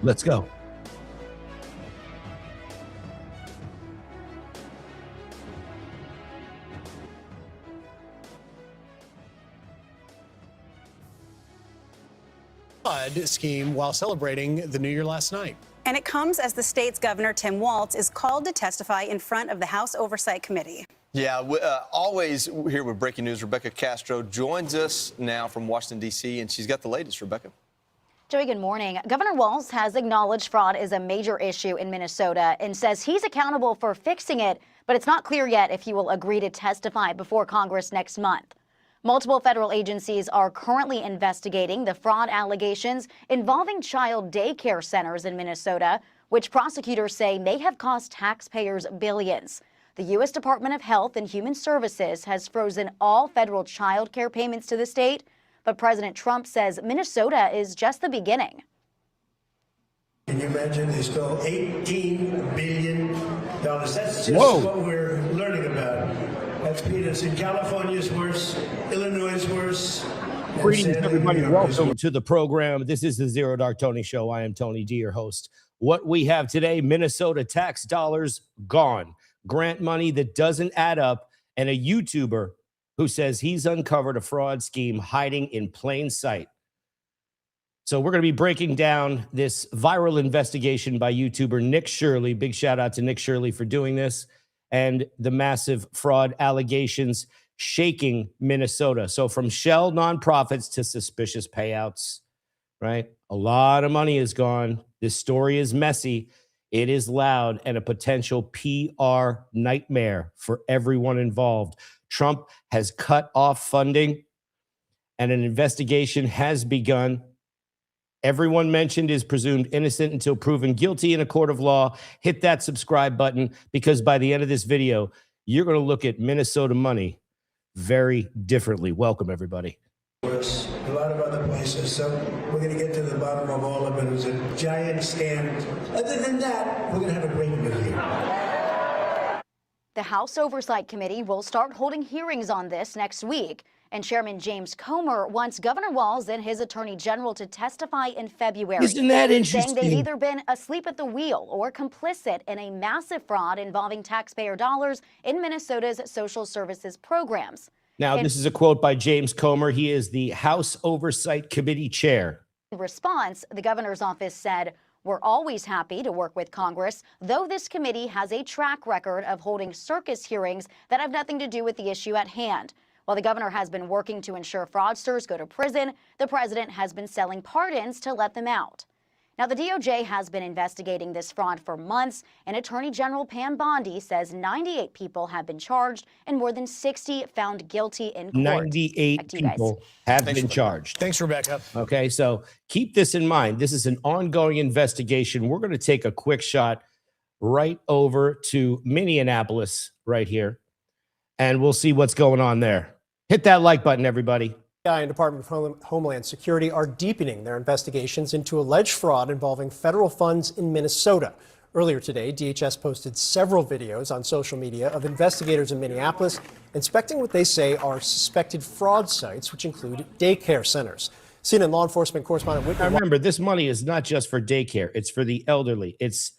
Let's go. Scheme while celebrating the New Year last night. And it comes as the state's governor, Tim Walz, is called to testify in front of the House Oversight Committee. Yeah, always here with breaking news. Rebecca Castro joins us now from Washington, D.C., and she's got the latest. Rebecca. Joey, good morning. Governor Walz has acknowledged fraud is a major issue in Minnesota and says he's accountable for fixing it, but it's not clear yet if he will agree to testify before Congress next month. Multiple federal agencies are currently investigating the fraud allegations involving child daycare centers in Minnesota, which prosecutors say may have cost taxpayers billions. The U.S. Department of Health and Human Services has frozen all federal child care payments to the state, but President Trump says Minnesota is just the beginning. Can you imagine they stole $18 billion? That's just what we're learning about. That's peanuts. In California is worse. Illinois is worse. Greetings, everybody. Welcome to the program. This is the Zero Dark Tony Show. I am Tony D, your host. What we have today, Minnesota tax dollars gone, grant money that doesn't add up, and a YouTuber who says he's uncovered a fraud scheme hiding in plain sight. So we're going to be breaking down this viral investigation by YouTuber Nick Shirley. Big shout out to Nick Shirley for doing this, and the massive fraud allegations shaking Minnesota. So from shell nonprofits to suspicious payouts, right? A lot of money is gone. This story is messy. It is loud and a potential PR nightmare for everyone involved. Trump has cut off funding and an investigation has begun. Everyone mentioned is presumed innocent until proven guilty in a court of law. Hit that subscribe button, because by the end of this video, you're going to look at Minnesota money very differently. Welcome, everybody. A lot of other places, so we're going to get to the bottom of all of it. It was a giant scam. Other than that, we're going to have a great new year. The House Oversight Committee will start holding hearings on this next week. And Chairman James Comer wants Governor Walz and his attorney general to testify in February. Isn't that interesting? Saying they've either been asleep at the wheel or complicit in a massive fraud involving taxpayer dollars in Minnesota's social services programs. Now, this is a quote by James Comer. He is the House Oversight Committee chair. In response, the governor's office said, "We're always happy to work with Congress, though this committee has a track record of holding circus hearings that have nothing to do with the issue at hand." While the governor has been working to ensure fraudsters go to prison, the president has been selling pardons to let them out. Now, the DOJ has been investigating this fraud for months, and Attorney General Pam Bondi says 98 people have been charged and more than 60 found guilty in court. 98 people have been charged. Thanks, Rebecca. Okay, so keep this in mind. This is an ongoing investigation. We're going to take a quick shot right over to Minneapolis right here, and we'll see what's going on there. Hit that like button, everybody. The FBI and Department of Homeland Security are deepening their investigations into alleged fraud involving federal funds in Minnesota. Earlier today, DHS posted several videos on social media of investigators in Minneapolis inspecting what they say are suspected fraud sites, which include daycare centers. CNN law enforcement correspondent Whitney. Now remember, this money is not just for daycare. It's for the elderly. It's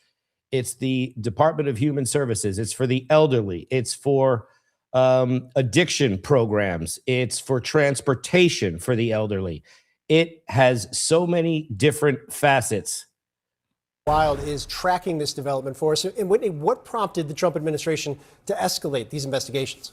the Department of Human Services. It's for the elderly. It's for addiction programs. It's for transportation for the elderly. It has so many different facets. Wild is tracking this development for us. And Whitney, what prompted the Trump administration to escalate these investigations?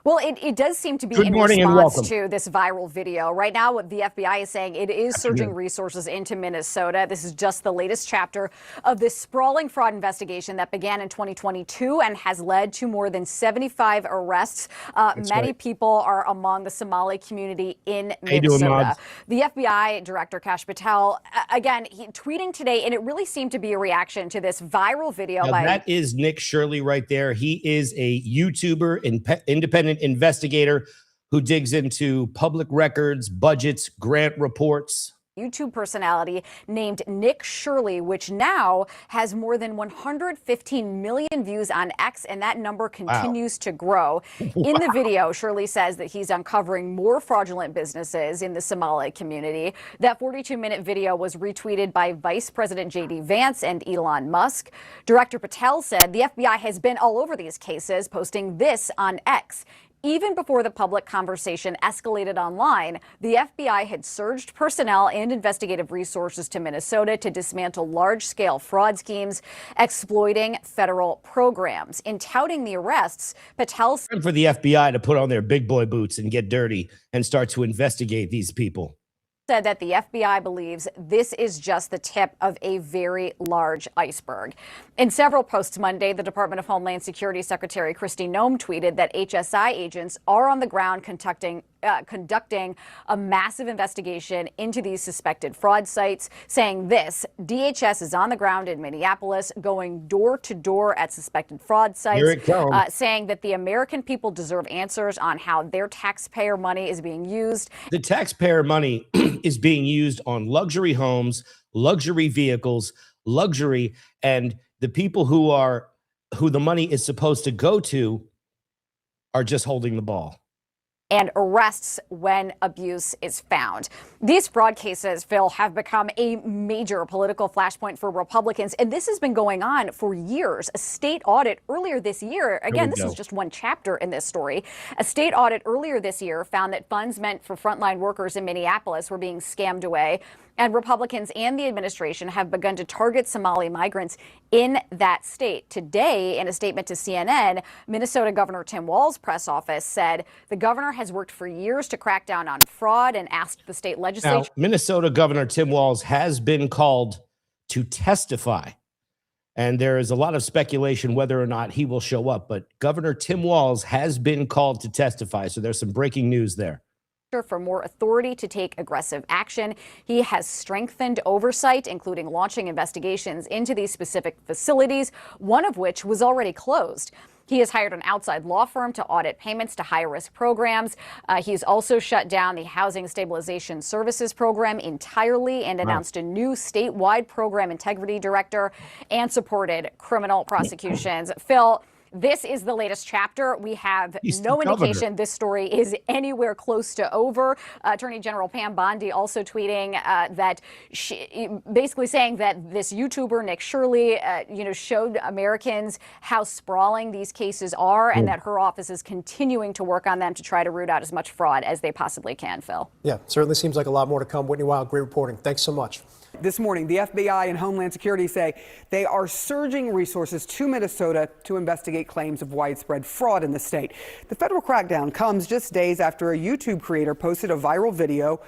Well, it does seem to be in response to this viral video. Right now, what the FBI is saying, it is surging resources into Minnesota. This is just the latest chapter of this sprawling fraud investigation that began in 2022 and has led to more than 75 arrests. Many people are among the Somali community in Minnesota. The FBI Director Kash Patel, again, tweeting today, and it really seemed to be a reaction to this viral video. Now, that is Nick Shirley right there. He is a YouTuber, independent investigator who digs into public records, budgets, grant reports. YouTube personality named Nick Shirley, which now has more than 115 million views on X, and that number continues to grow. In the video, Shirley says that he's uncovering more fraudulent businesses in the Somali community. That 42-minute video was retweeted by Vice President JD Vance and Elon Musk. Director Patel said the FBI has been all over these cases, posting this on X. Even before the public conversation escalated online, the FBI had surged personnel and investigative resources to Minnesota to dismantle large-scale fraud schemes exploiting federal programs. In touting the arrests, Patel said for the FBI to put on their big boy boots and get dirty and start to investigate these people. Said that the FBI believes this is just the tip of a very large iceberg. In several posts Monday, the Department of Homeland Security Secretary Kristi Noem tweeted that HSI agents are on the ground conducting a massive investigation into these suspected fraud sites, saying this: DHS is on the ground in Minneapolis, going door to door at suspected fraud sites, Here it comes. saying that the American people deserve answers on how their taxpayer money is being used. The taxpayer money is being used on luxury homes, luxury vehicles, luxury, and the people who the money is supposed to go to are just holding the ball. And arrests when abuse is found. These fraud cases, Phil, have become a major political flashpoint for Republicans, and this has been going on for years. A state audit earlier this year, again, this is just one chapter in this story. A state audit earlier this year found that funds meant for frontline workers in Minneapolis were being scammed away. And Republicans and the administration have begun to target Somali migrants in that state. Today, in a statement to CNN, Minnesota Governor Tim Walz's press office said the governor has worked for years to crack down on fraud and asked the state legislature. Now, Minnesota Governor Tim Walz has been called to testify, and there is a lot of speculation whether or not he will show up. But Governor Tim Walz has been called to testify, so there's some breaking news there. For more authority to take aggressive action. He has strengthened oversight, including launching investigations into these specific facilities, one of which was already closed. He has hired an outside law firm to audit payments to high-risk programs. He's also shut down the Housing Stabilization Services program entirely and announced a new statewide program integrity director and supported criminal prosecutions. Phil, this is the latest chapter. We have no indication this story is anywhere close to over. Attorney General Pam Bondi also tweeting that basically saying that this YouTuber, Nick Shirley, showed Americans how sprawling these cases are and that her office is continuing to work on them to try to root out as much fraud as they possibly can, Phil. Yeah, certainly seems like a lot more to come. Whitney Wild, great reporting. Thanks so much. This morning, the FBI and Homeland Security say they are surging resources to Minnesota to investigate claims of widespread fraud in the state. The federal crackdown comes just days after a YouTube creator posted a viral video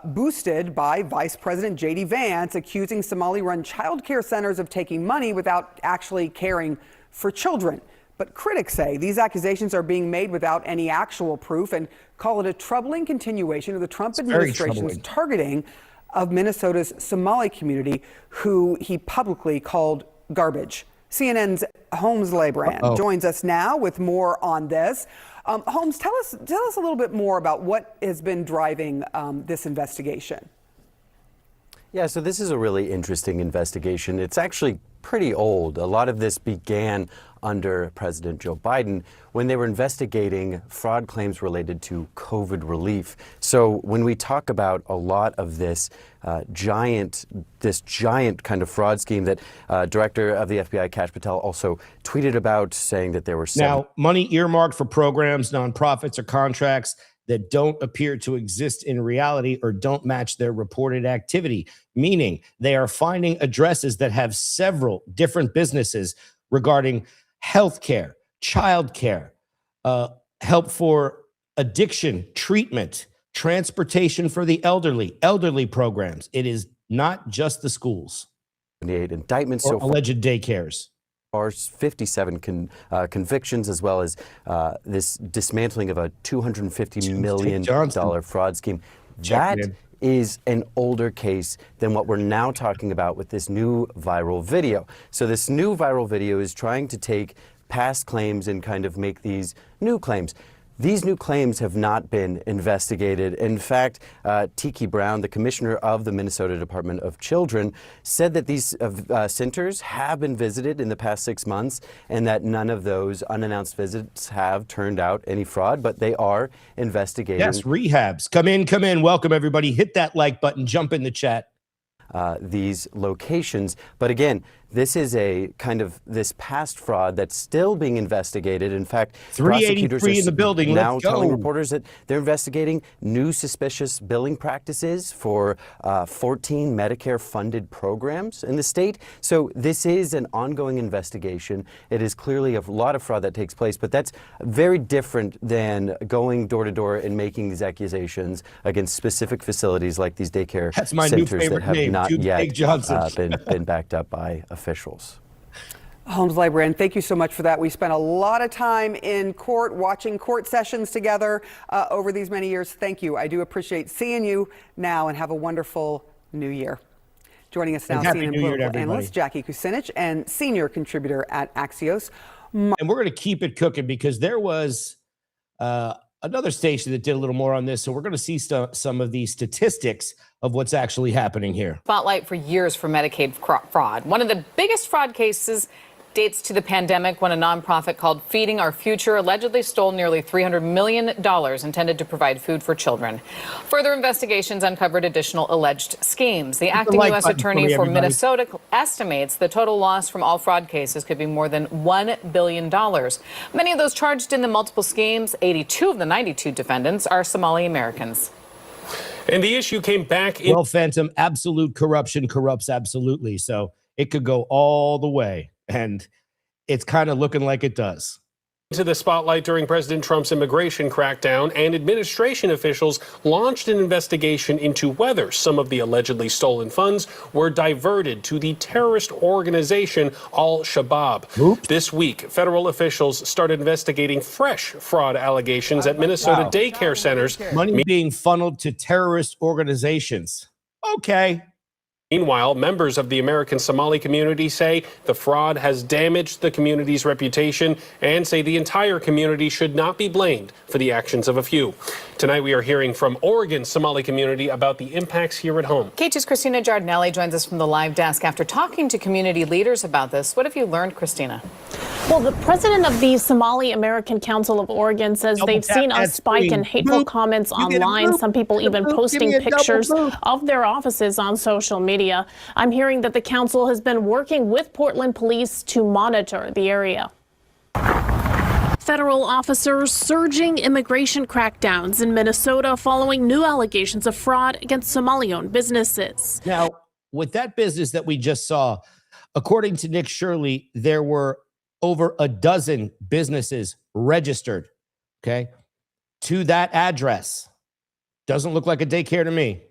boosted by Vice President JD Vance accusing Somali-run child care centers of taking money without actually caring for children. But critics say these accusations are being made without any actual proof and call it a troubling continuation of the Trump administration's targeting of Minnesota's Somali community, who he publicly called garbage. CNN's Holmes Lebrand joins us now with more on this. Holmes, tell us a little bit more about what has been driving this investigation. Yeah, so this is a really interesting investigation. It's actually pretty old. A lot of this began under President Joe Biden when they were investigating fraud claims related to COVID relief. So when we talk about a lot of this giant kind of fraud scheme that Director of the FBI, Kash Patel, also tweeted about, saying that there were now money earmarked for programs, nonprofits, or contracts that don't appear to exist in reality or don't match their reported activity, meaning they are finding addresses that have several different businesses regarding healthcare, childcare, help for addiction treatment, transportation for the elderly programs. It is not just the schools. Indictments or alleged daycares. 57 convictions, as well as this dismantling of a $250 million fraud scheme. That is an older case than what we're now talking about with this new viral video. So this new viral video is trying to take past claims and kind of make these new claims. these new claims have not been investigated. In fact, Tiki Brown, the commissioner of the Minnesota Department of Children, said that these centers have been visited in the past 6 months and that none of those unannounced visits have turned out any fraud, but they are investigating. Yes, rehabs. Come in, come in. Welcome, everybody. Hit that like button. Jump in the chat. These locations. But again, this is a kind of this past fraud that's still being investigated. In fact, prosecutors are in the building. now Let's go. telling reporters that they're investigating new suspicious billing practices for 14 Medicare-funded programs in the state. So this is an ongoing investigation. It is clearly a lot of fraud that takes place, but that's very different than going door to door and making these accusations against specific facilities like these daycare centers that have not yet been backed up by officials. Holmes librarian, thank you so much for that. We spent a lot of time in court watching court sessions together over these many years. Thank you. I do appreciate seeing you now, and have a wonderful new year. Joining us now, CNN political analyst Jackie Kucinich and senior contributor at Axios. And we're going to keep it cooking because there was another station that did a little more on this. So we're going to see some of the statistics of what's actually happening here. Spotlight for years for Medicaid fraud. One of the biggest fraud cases dates to the pandemic when a nonprofit called Feeding Our Future allegedly stole nearly $300 million intended to provide food for children. Further investigations uncovered additional alleged schemes. The acting U.S. attorney for Minnesota estimates the total loss from all fraud cases could be more than $1 billion. Many of those charged in the multiple schemes, 82 of the 92 defendants, are Somali Americans. And the issue came back in. Well, Phantom, absolute corruption corrupts absolutely. So it could go all the way. And it's kind of looking like it does. To the spotlight during President Trump's immigration crackdown, and administration officials launched an investigation into whether some of the allegedly stolen funds were diverted to the terrorist organization Al-Shabaab. Oops. This week, federal officials started investigating fresh fraud allegations at Minnesota daycare centers. Money being funneled to terrorist organizations. Okay. Meanwhile, members of the American Somali community say the fraud has damaged the community's reputation and say the entire community should not be blamed for the actions of a few. Tonight, we are hearing from Oregon's Somali community about the impacts here at home. KT's Christina Giardinelli joins us from the live desk after talking to community leaders about this. What have you learned, Christina? Well, the president of the Somali American Council of Oregon says they've seen a spike in hateful comments online, some people even posting pictures of their offices on social media. I'm hearing that the council has been working with Portland police to monitor the area. Federal officers surging immigration crackdowns in Minnesota following new allegations of fraud against Somali-owned businesses. Now, with that business that we just saw, according to Nick Shirley, there were over a dozen businesses registered, okay, to that address. Doesn't look like a daycare to me.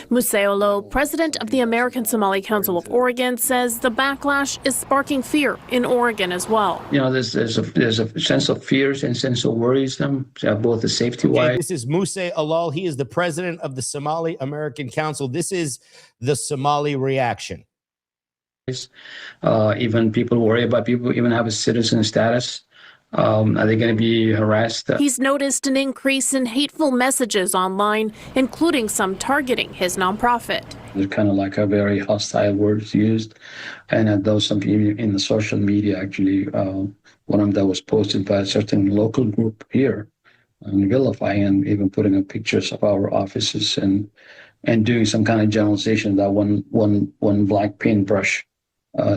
Museolo, president of the American Somali Council of Oregon, says the backlash is sparking fear in Oregon as well. You know, there's a sense of fears and sense of worrisome, both the safety-wise. Okay, this is Musa Alal. He is the president of the Somali American Council. This is the Somali reaction. Even people worry about people even have a citizen status. Are they going to be harassed? He's noticed an increase in hateful messages online, including some targeting his nonprofit. They're kind of like a very hostile words used. And those some people in the social media, actually, one of them that was posted by a certain local group here, vilifying and even putting up pictures of our offices and doing some kind of generalization, that one black paintbrush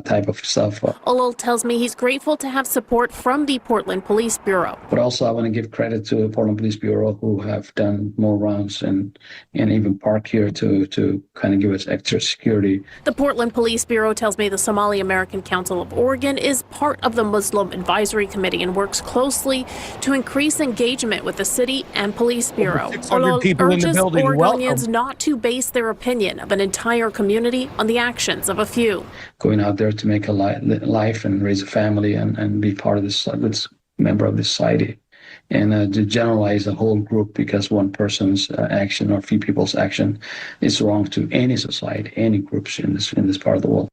type of stuff. Olol tells me he's grateful to have support from the Portland Police Bureau. But also I want to give credit to the Portland Police Bureau, who have done more rounds and even park here to kind of give us extra security. The Portland Police Bureau tells me the Somali American Council of Oregon is part of the Muslim Advisory Committee and works closely to increase engagement with the city and police bureau. Olol urges Oregonians not to base their opinion of an entire community on the actions of a few. Going out there to make a life and raise a family and be part of this member of the society, and to generalize a whole group because one person's action or few people's action is wrong to any society, any groups in this part of the world.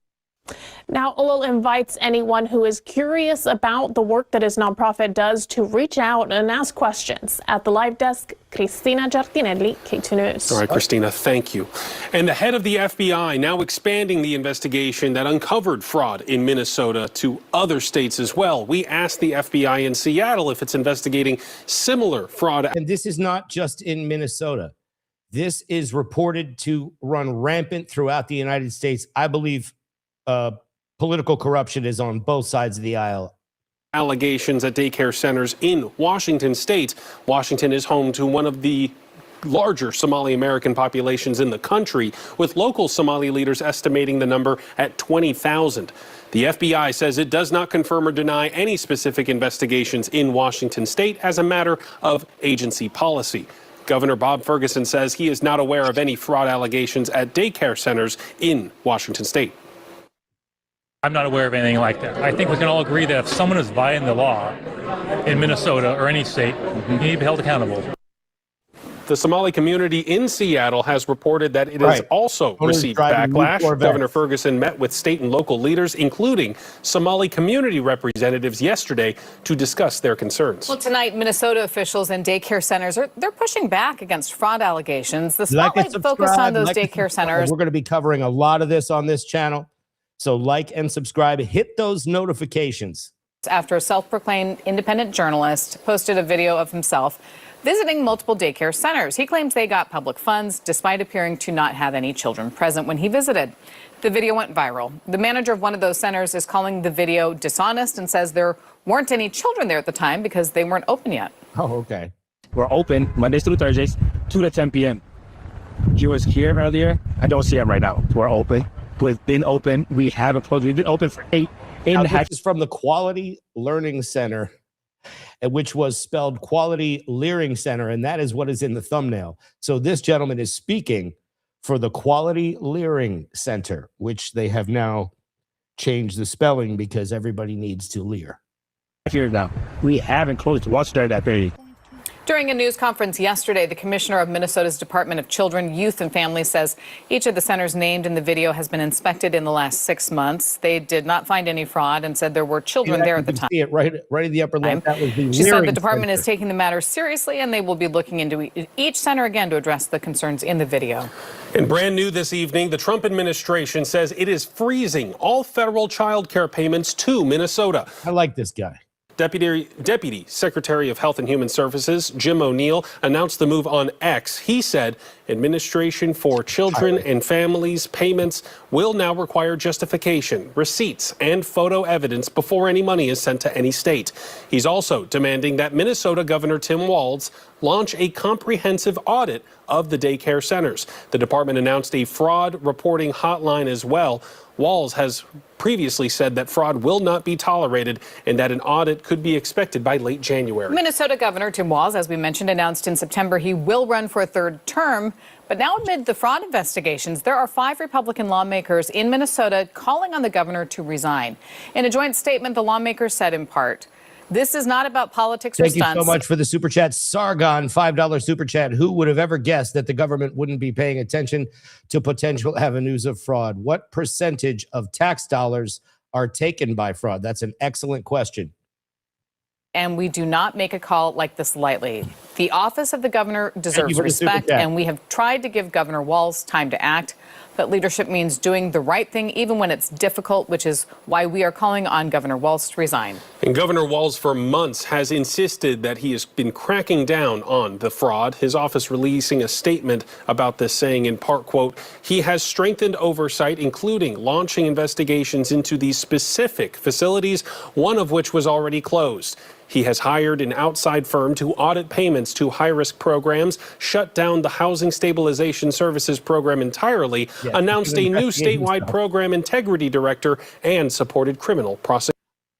Now, Olol invites anyone who is curious about the work that his nonprofit does to reach out and ask questions. At the live desk, Cristina Giardinelli, K2 News. All right, Christina, thank you. And the head of the FBI now expanding the investigation that uncovered fraud in Minnesota to other states as well. We asked the FBI in Seattle if it's investigating similar fraud. And this is not just in Minnesota. This is reported to run rampant throughout the United States. I believe political corruption is on both sides of the aisle. Allegations at daycare centers in Washington state. Washington is home to one of the larger Somali American populations in the country, with local Somali leaders estimating the number at 20,000. The FBI says it does not confirm or deny any specific investigations in Washington state as a matter of agency policy. Governor Bob Ferguson says he is not aware of any fraud allegations at daycare centers in Washington state. I'm not aware of anything like that. I think we can all agree that if someone is violating the law in Minnesota or any state, you need to be held accountable. The Somali community in Seattle has reported that it has also received backlash. Governor Ferguson met with state and local leaders, including Somali community representatives yesterday, to discuss their concerns. Well, tonight, Minnesota officials and daycare centers they're pushing back against fraud allegations. The spotlight focused on those daycare centers. We're going to be covering a lot of this on this channel. So like and subscribe, hit those notifications. After a self-proclaimed independent journalist posted a video of himself visiting multiple daycare centers. He claims they got public funds despite appearing to not have any children present when he visited. The video went viral. The manager of one of those centers is calling the video dishonest and says there weren't any children there at the time because they weren't open yet. Oh, okay. We're open Mondays through Thursdays, 2 to 10 p.m. He was here earlier. I don't see him right now. We're open. We've been open. We haven't closed. We've been open for eight and a half. This is from the Quality Learning Center, which was spelled Quality Learning Center, and that is what is in the thumbnail. So this gentleman is speaking for the Quality Learning Center, which they have now changed the spelling because everybody needs to leer. Here now, we haven't closed. Watch that period. During a news conference yesterday, the commissioner of Minnesota's Department of Children, Youth and Families says each of the centers named in the video has been inspected in the last 6 months. They did not find any fraud and said there were children there at the time. See it right in the upper left. That was the She said the department is taking the matter seriously and they will be looking into each center again to address the concerns in the video. And brand new this evening, the Trump administration says it is freezing all federal child care payments to Minnesota. I like this guy. Deputy Secretary of Health and Human Services, Jim O'Neill, announced the move on X. He said administration for children and families payments will now require justification, receipts, and photo evidence before any money is sent to any state. He's also demanding that Minnesota Governor Tim Walz launch a comprehensive audit of the daycare centers. The department announced a fraud reporting hotline as well. Walz has previously said that fraud will not be tolerated and that an audit could be expected by late January. Minnesota Governor Tim Walz, as we mentioned, announced in September he will run for a third term. But now amid the fraud investigations, there are 5 Republican lawmakers in Minnesota calling on the governor to resign. In a joint statement, the lawmakers said in part, "This is not about politics or stunts." Thank you so much for the super chat. Sargon, $5 super chat. Who would have ever guessed that the government wouldn't be paying attention to potential avenues of fraud? What percentage of tax dollars are taken by fraud? That's an excellent question. And we do not make a call like this lightly. The office of the governor deserves respect, and we have tried to give Governor Walz time to act. But leadership means doing the right thing even when it's difficult, which is why we are calling on Governor Walz to resign. And Governor Walz for months has insisted that he has been cracking down on the fraud. His office releasing a statement about this, saying in part, quote, he has strengthened oversight, including launching investigations into these specific facilities, one of which was already closed. He has hired an outside firm to audit payments to high-risk programs, shut down the Housing Stabilization Services program entirely, announced a new statewide program integrity director, and supported criminal prosecution.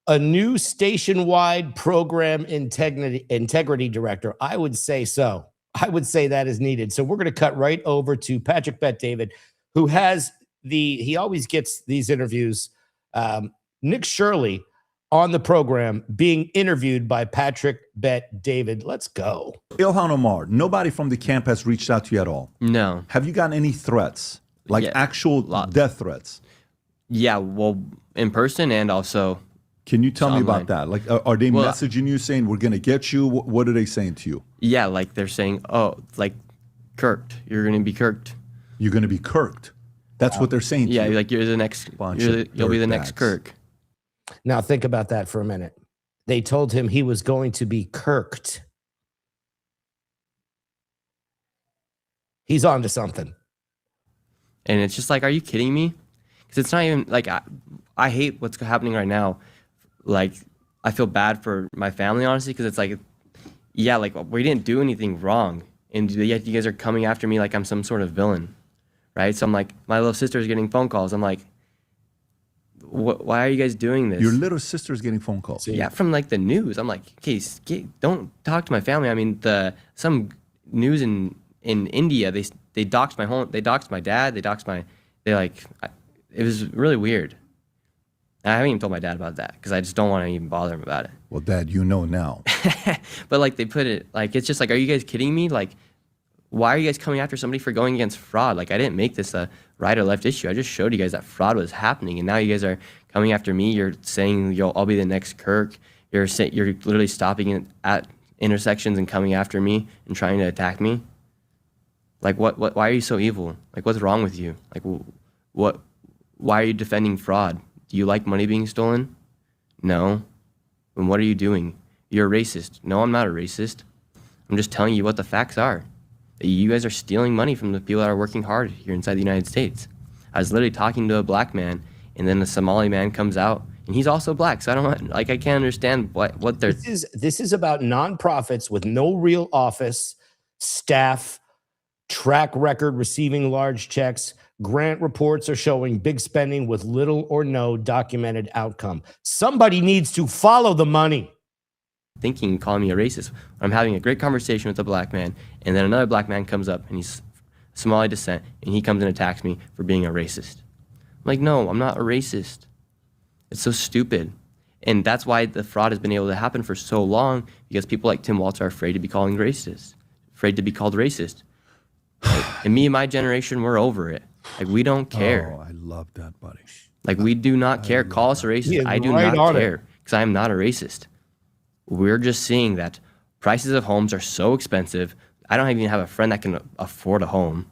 A new statewide program integrity director. I would say so. I would say that is needed. So we're going to cut right over to Patrick Bet-David, who has he always gets these interviews. Nick Shirley on the program being interviewed by Patrick Bet-David. Let's go. Ilhan Omar, nobody from the camp has reached out to you at all? No. Have you gotten any threats? Like actual death threats? Yeah, well, in person and also. Can you tell me online. about that? Like, are they messaging you saying, we're going to get you? What are they saying to you? Yeah, like they're saying, oh, like, kirked. You're going to be kirked. You're going to be kirked. That's what they're saying to you. Yeah, like you're the next, you'll be the next Kirk. Now think about that for a minute. They told him he was going to be kirked. He's on to something. And it's just like, are you kidding me? Because it's not even, like, I hate what's happening right now. Like, I feel bad for my family, honestly, because it's like, yeah, like, we didn't do anything wrong. And yet you guys are coming after me like I'm some sort of villain, right? So I'm like, my little sister's getting phone calls. I'm like, why are you guys doing this? Your little sister's getting phone calls. Yeah, from like the news. I'm like, okay, don't talk to my family. I mean, some news in India, they doxed my home. They doxed my dad. It was really weird. And I haven't even told my dad about that because I just don't want to even bother him about it. Well, Dad, you know now. But like they put it, like, it's just like, are you guys kidding me? Like, why are you guys coming after somebody for going against fraud? Like, I didn't make this a right or left issue. I just showed you guys that fraud was happening. And now you guys are coming after me. You're saying, I'll be the next Kirk. You're literally stopping at intersections and coming after me and trying to attack me. Like, why are you so evil? Like, what's wrong with you? Like, why are you defending fraud? Do you like money being stolen? No. Then what are you doing? You're a racist. No, I'm not a racist. I'm just telling you what the facts are. You guys are stealing money from the people that are working hard here inside the United States. I was literally talking to a black man, and then a Somali man comes out, and he's also black. So I can't understand what they're. This is about nonprofits with no real office, staff, track record receiving large checks. Grant reports are showing big spending with little or no documented outcome. Somebody needs to follow the money. Thinking, calling me a racist. I'm having a great conversation with a black man, and then another black man comes up, and he's Somali descent, and he comes and attacks me for being a racist. I'm like, no, I'm not a racist. It's so stupid. And that's why the fraud has been able to happen for so long, because people like Tim Walz are afraid to be called racist. Like, and me and my generation, we're over it. Like, we don't care. Oh, I love that, buddy. Like, we do not care. Call us a racist. I do not care, because I am not a racist. We're just seeing that prices of homes are so expensive. I don't even have a friend that can afford a home.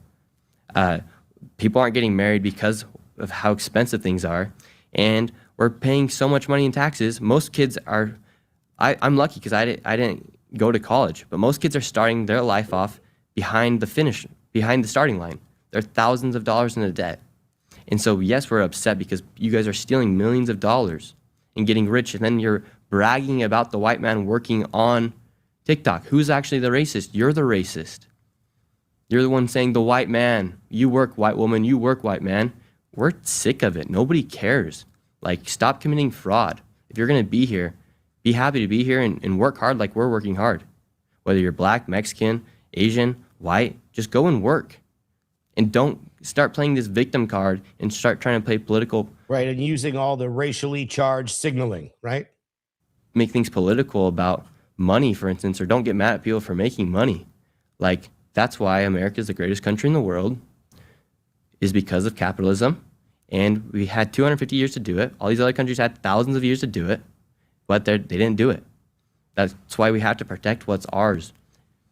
People aren't getting married because of how expensive things are. And we're paying so much money in taxes. Most kids are, I'm lucky because I didn't go to college, but most kids are starting their life off behind the starting line. They're thousands of dollars in debt. And so, yes, we're upset because you guys are stealing millions of dollars and getting rich, and then you're bragging about the white man working on TikTok. Who's actually the racist? You're the racist. You're the one saying the white man, you work white woman, you work white man. We're sick of it. Nobody cares. Like, stop committing fraud. If you're going to be here, be happy to be here and work hard like we're working hard. Whether you're black, Mexican, Asian, white, just go and work. And don't start playing this victim card and start trying to play political. Right, and using all the racially charged signaling, right? Make things political about money, for instance, or don't get mad at people for making money. Like, that's why America is the greatest country in the world, is because of capitalism. And we had 250 years to do it. All these other countries had thousands of years to do it, but they didn't do it. That's why we have to protect what's ours.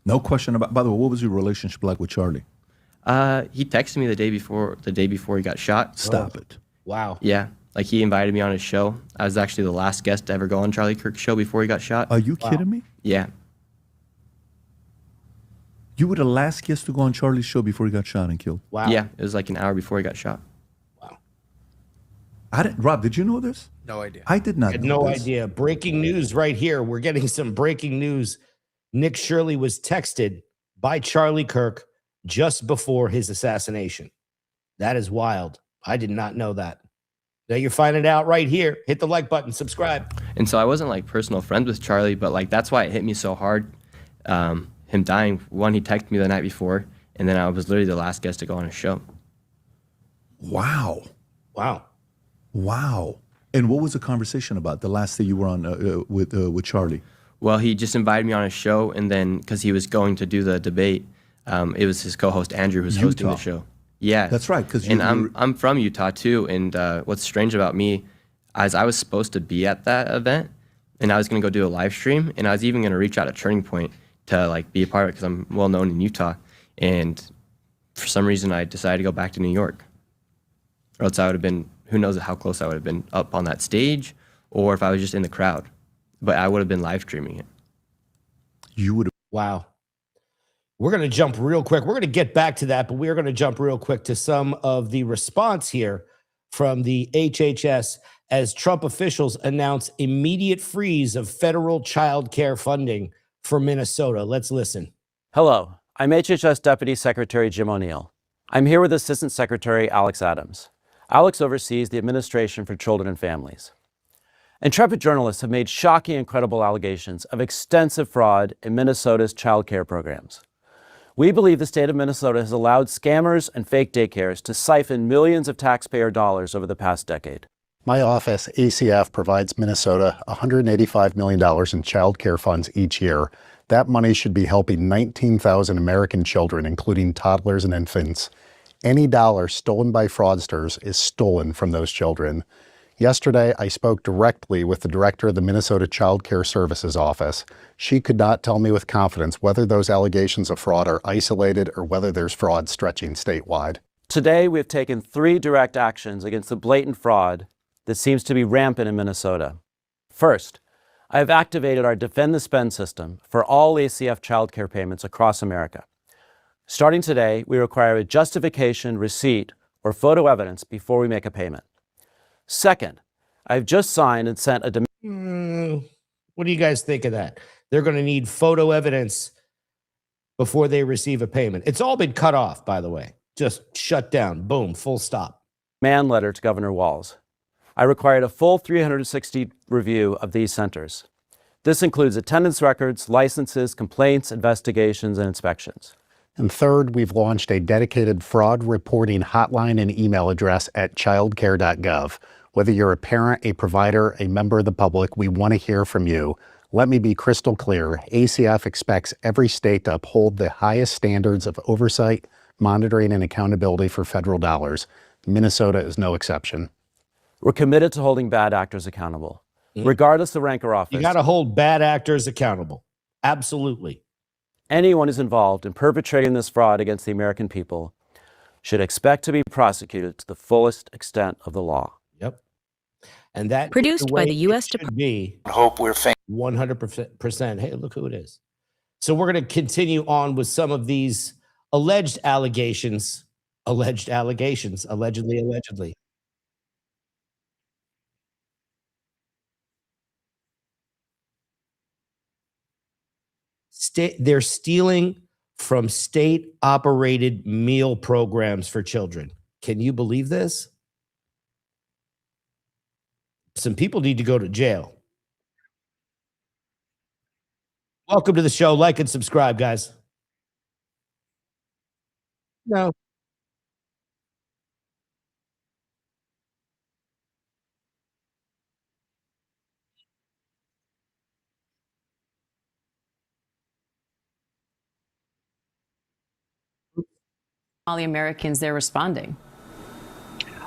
No question about. By the way, what was your relationship like with Charlie? He texted me the day before he got shot. Stop it. Wow. Yeah. Like, he invited me on his show. I was actually the last guest to ever go on Charlie Kirk's show before he got shot. Are you kidding me? Yeah. You were the last guest to go on Charlie's show before he got shot and killed? Wow. Yeah, it was like an hour before he got shot. Wow. Rob, did you know this? No idea. I did not I had know no this. idea. Breaking news right here. We're getting some breaking news. Nick Shirley was texted by Charlie Kirk just before his assassination. That is wild. I did not know that. Now you're finding out right here. Hit the like button, subscribe. And so I wasn't like personal friends with Charlie, but like that's why it hit me so hard. Him dying. One, he texted me the night before, and then I was literally the last guest to go on his show. Wow. Wow. Wow. And what was the conversation about the last day you were on with Charlie? Well, he just invited me on his show, and then because he was going to do the debate, it was his co-host Andrew who's hosting the show. Yeah. That's right. Because I'm from Utah too. And what's strange about me, as I was supposed to be at that event, and I was going to go do a live stream, and I was even going to reach out to Turning Point to like be a part of it because I'm well known in Utah. And for some reason, I decided to go back to New York. Or else I would have been, who knows how close I would have been up on that stage, or if I was just in the crowd. But I would have been live streaming it. You would have. Wow. We're going to jump real quick. We're going to get back to that, but we're going to jump real quick to some of the response here from the HHS as Trump officials announce immediate freeze of federal child care funding for Minnesota. Let's listen. Hello, I'm HHS Deputy Secretary Jim O'Neill. I'm here with Assistant Secretary Alex Adams. Alex oversees the Administration for Children and Families. Intrepid journalists have made shocking and credible allegations of extensive fraud in Minnesota's child care programs. We believe the state of Minnesota has allowed scammers and fake daycares to siphon millions of taxpayer dollars over the past decade. My office, ACF, provides Minnesota $185 million in child care funds each year. That money should be helping 19,000 American children, including toddlers and infants. Any dollar stolen by fraudsters is stolen from those children. Yesterday, I spoke directly with the director of the Minnesota Child Care Services Office. She could not tell me with confidence whether those allegations of fraud are isolated or whether there's fraud stretching statewide. Today, we have taken 3 direct actions against the blatant fraud that seems to be rampant in Minnesota. First, I have activated our Defend the Spend system for all ACF child care payments across America. Starting today, we require a justification, receipt, or photo evidence before we make a payment. Second, I've just signed and sent a what do you guys think of that? They're going to need photo evidence before they receive a payment. It's all been cut off, by the way. Just shut down. Boom, full stop. demand letter to Governor Walz. I required a full 360 review of these centers. This includes attendance records, licenses, complaints, investigations, and inspections. And third, we've launched a dedicated fraud reporting hotline and email address at childcare.gov. Whether you're a parent, a provider, a member of the public, we want to hear from you. Let me be crystal clear. ACF expects every state to uphold the highest standards of oversight, monitoring, and accountability for federal dollars. Minnesota is no exception. We're committed to holding bad actors accountable, regardless of rank or office. You got to hold bad actors accountable. Absolutely. Anyone who's involved in perpetrating this fraud against the American people should expect to be prosecuted to the fullest extent of the law. Yep. And that produced by the U.S. Department. Hope we're 100%. Hey, look who it is. So we're going to continue on with some of these alleged allegations. Allegedly. They're stealing from state-operated meal programs for children. Can you believe this? Some people need to go to jail. Welcome to the show. Like and subscribe, guys. No. Somali Americans, they're responding.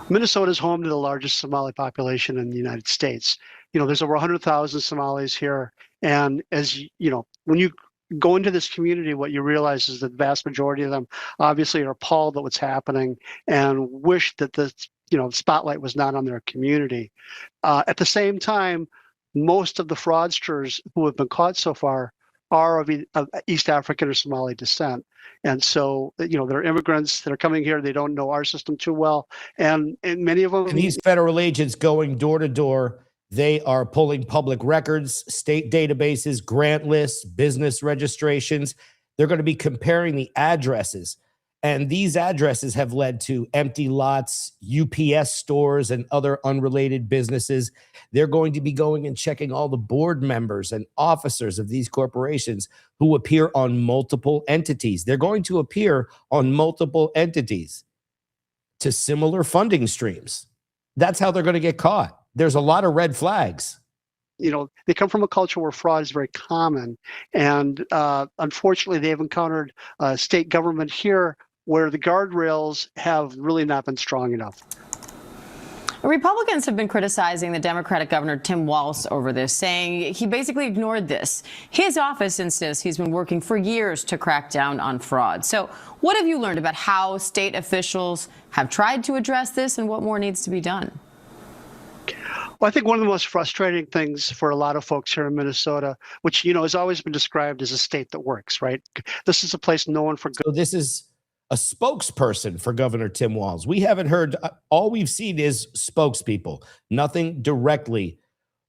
Minnesota is home to the largest Somali population in the United States. You know, there's over 100,000 Somalis here. And as you know, when you go into this community, what you realize is that the vast majority of them obviously are appalled at what's happening and wish that the spotlight was not on their community. At the same time, most of the fraudsters who have been caught so far are of East African or Somali descent. And so, they're immigrants that are coming here. They don't know our system too well. And many of them. And these federal agents going door to door, they are pulling public records, state databases, grant lists, business registrations. They're going to be comparing the addresses. And these addresses have led to empty lots, UPS stores, and other unrelated businesses. They're going to be going and checking all the board members and officers of these corporations who appear on multiple entities. They're going to appear on multiple entities to similar funding streams. That's how they're going to get caught. There's a lot of red flags. They come from a culture where fraud is very common. And unfortunately, they've encountered state government here where the guardrails have really not been strong enough. Republicans have been criticizing the Democratic Governor Tim Walz over this, saying he basically ignored this. His office insists he's been working for years to crack down on fraud. So what have you learned about how state officials have tried to address this and what more needs to be done? Well, I think one of the most frustrating things for a lot of folks here in Minnesota, which, you know, has always been described as a state that works, right? This is a place known for good. So this is a spokesperson for Governor Tim Walz. We haven't heard, all we've seen is spokespeople, nothing directly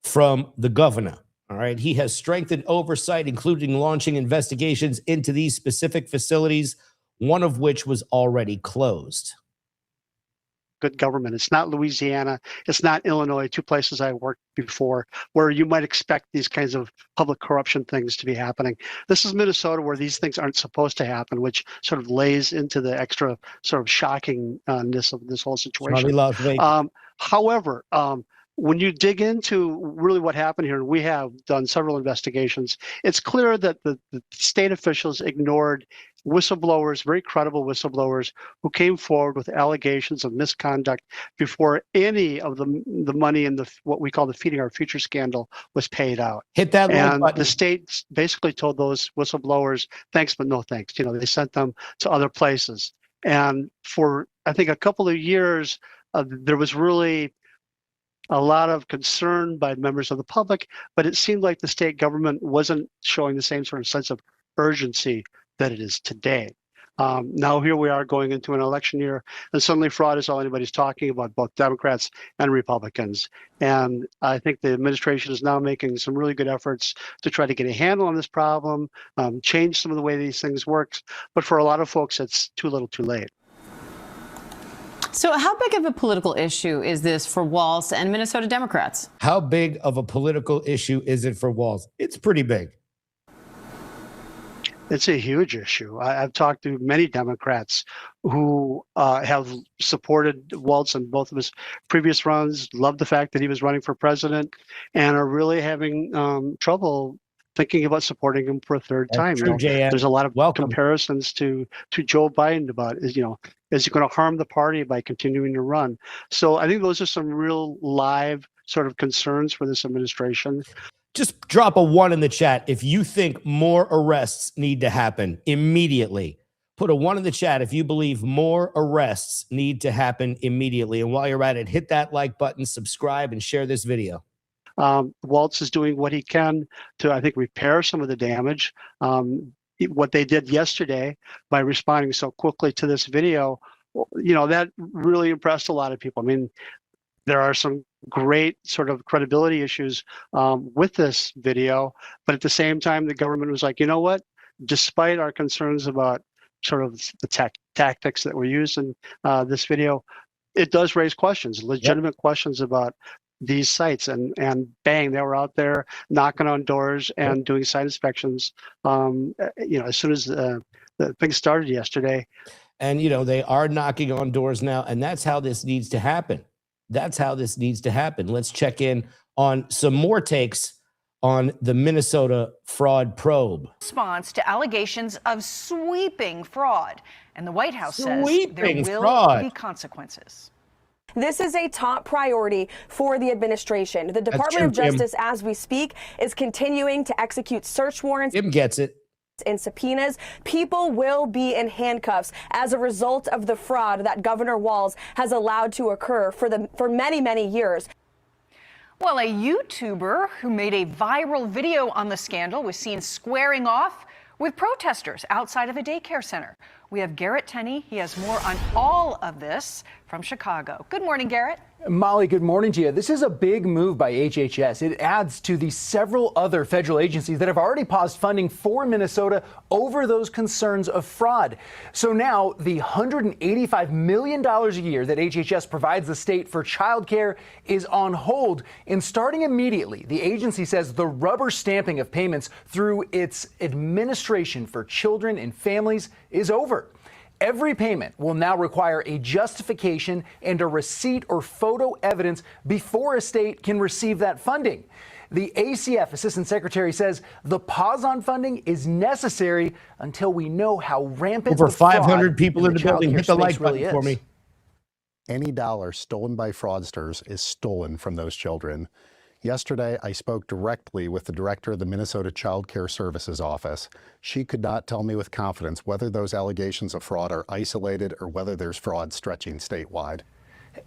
from the governor. All right. He has strengthened oversight, including launching investigations into these specific facilities, one of which was already closed. Good government. It's not Louisiana. It's not Illinois, two places I worked before, where you might expect these kinds of public corruption things to be happening. This is Minnesota, where these things aren't supposed to happen, which sort of lays into the extra sort of shockingness of this whole situation. However, when you dig into really what happened here, and we have done several investigations, it's clear that the state officials ignored whistleblowers, very credible whistleblowers, who came forward with allegations of misconduct before any of the money in the what we call the Feeding Our Future scandal was paid out. Hit that and button. The state basically told those whistleblowers, thanks, but no thanks. You know, they sent them to other places. And for, I think, a couple of years, there was really a lot of concern by members of the public, but it seemed like the state government wasn't showing the same sort of sense of urgency that it is today. Now here we are going into an election year, and suddenly fraud is all anybody's talking about, both Democrats and Republicans. And I think the administration is now making some really good efforts to try to get a handle on this problem, change some of the way these things work. But for a lot of folks, it's too little too late. So how big of a political issue is this for Walz and Minnesota Democrats? How big of a political issue is it for Walz? It's pretty big. It's a huge issue. I've talked to many Democrats who have supported Walz in both of his previous runs, loved the fact that he was running for president, and are really having trouble thinking about supporting him for a third time. True, there's a lot of comparisons to Joe Biden about, is he going to harm the party by continuing to run? So I think those are some real live sort of concerns for this administration. Just drop a 1 in the chat if you think more arrests need to happen immediately. Put a 1 in the chat if you believe more arrests need to happen immediately. And while you're at it, hit that like button, subscribe, and share this video. Walz is doing what he can to, I think, repair some of the damage. What they did yesterday by responding so quickly to this video, that really impressed a lot of people. I mean, there are some great sort of credibility issues with this video, but at the same time, the government was like, you know what? Despite our concerns about sort of the tactics that were used in this video, it does raise questions, legitimate questions about these sites, and bang, they were out there knocking on doors and doing site inspections. As soon as the thing started yesterday. And they are knocking on doors now, and that's how this needs to happen. That's how this needs to happen. Let's check in on some more takes on the Minnesota fraud probe. Response to allegations of sweeping fraud, and the White House says there will be consequences. This is a top priority for the administration. The Department of Justice, as we speak, is continuing to execute search warrants. Jim gets it. And subpoenas. People will be in handcuffs as a result of the fraud that Governor Walz has allowed to occur for many, many years. Well, a YouTuber who made a viral video on the scandal was seen squaring off with protesters outside of a daycare center. We have Garrett Tenney. He has more on all of this from Chicago. Good morning, Garrett. Molly, good morning to you. This is a big move by HHS. It adds to the several other federal agencies that have already paused funding for Minnesota over those concerns of fraud. So now the $185 million a year that HHS provides the state for childcare is on hold. And starting immediately, the agency says the rubber stamping of payments through its administration for children and families is over. Every payment will now require a justification and a receipt or photo evidence before a state can receive that funding. The ACF Assistant Secretary says the pause on funding is necessary until we know how rampant over the fraud 500 people in the building. childcare Hit the like space really button for is. me. Any dollar stolen by fraudsters is stolen from those children. Yesterday, I spoke directly with the director of the Minnesota Child Care Services Office. She could not tell me with confidence whether those allegations of fraud are isolated or whether there's fraud stretching statewide.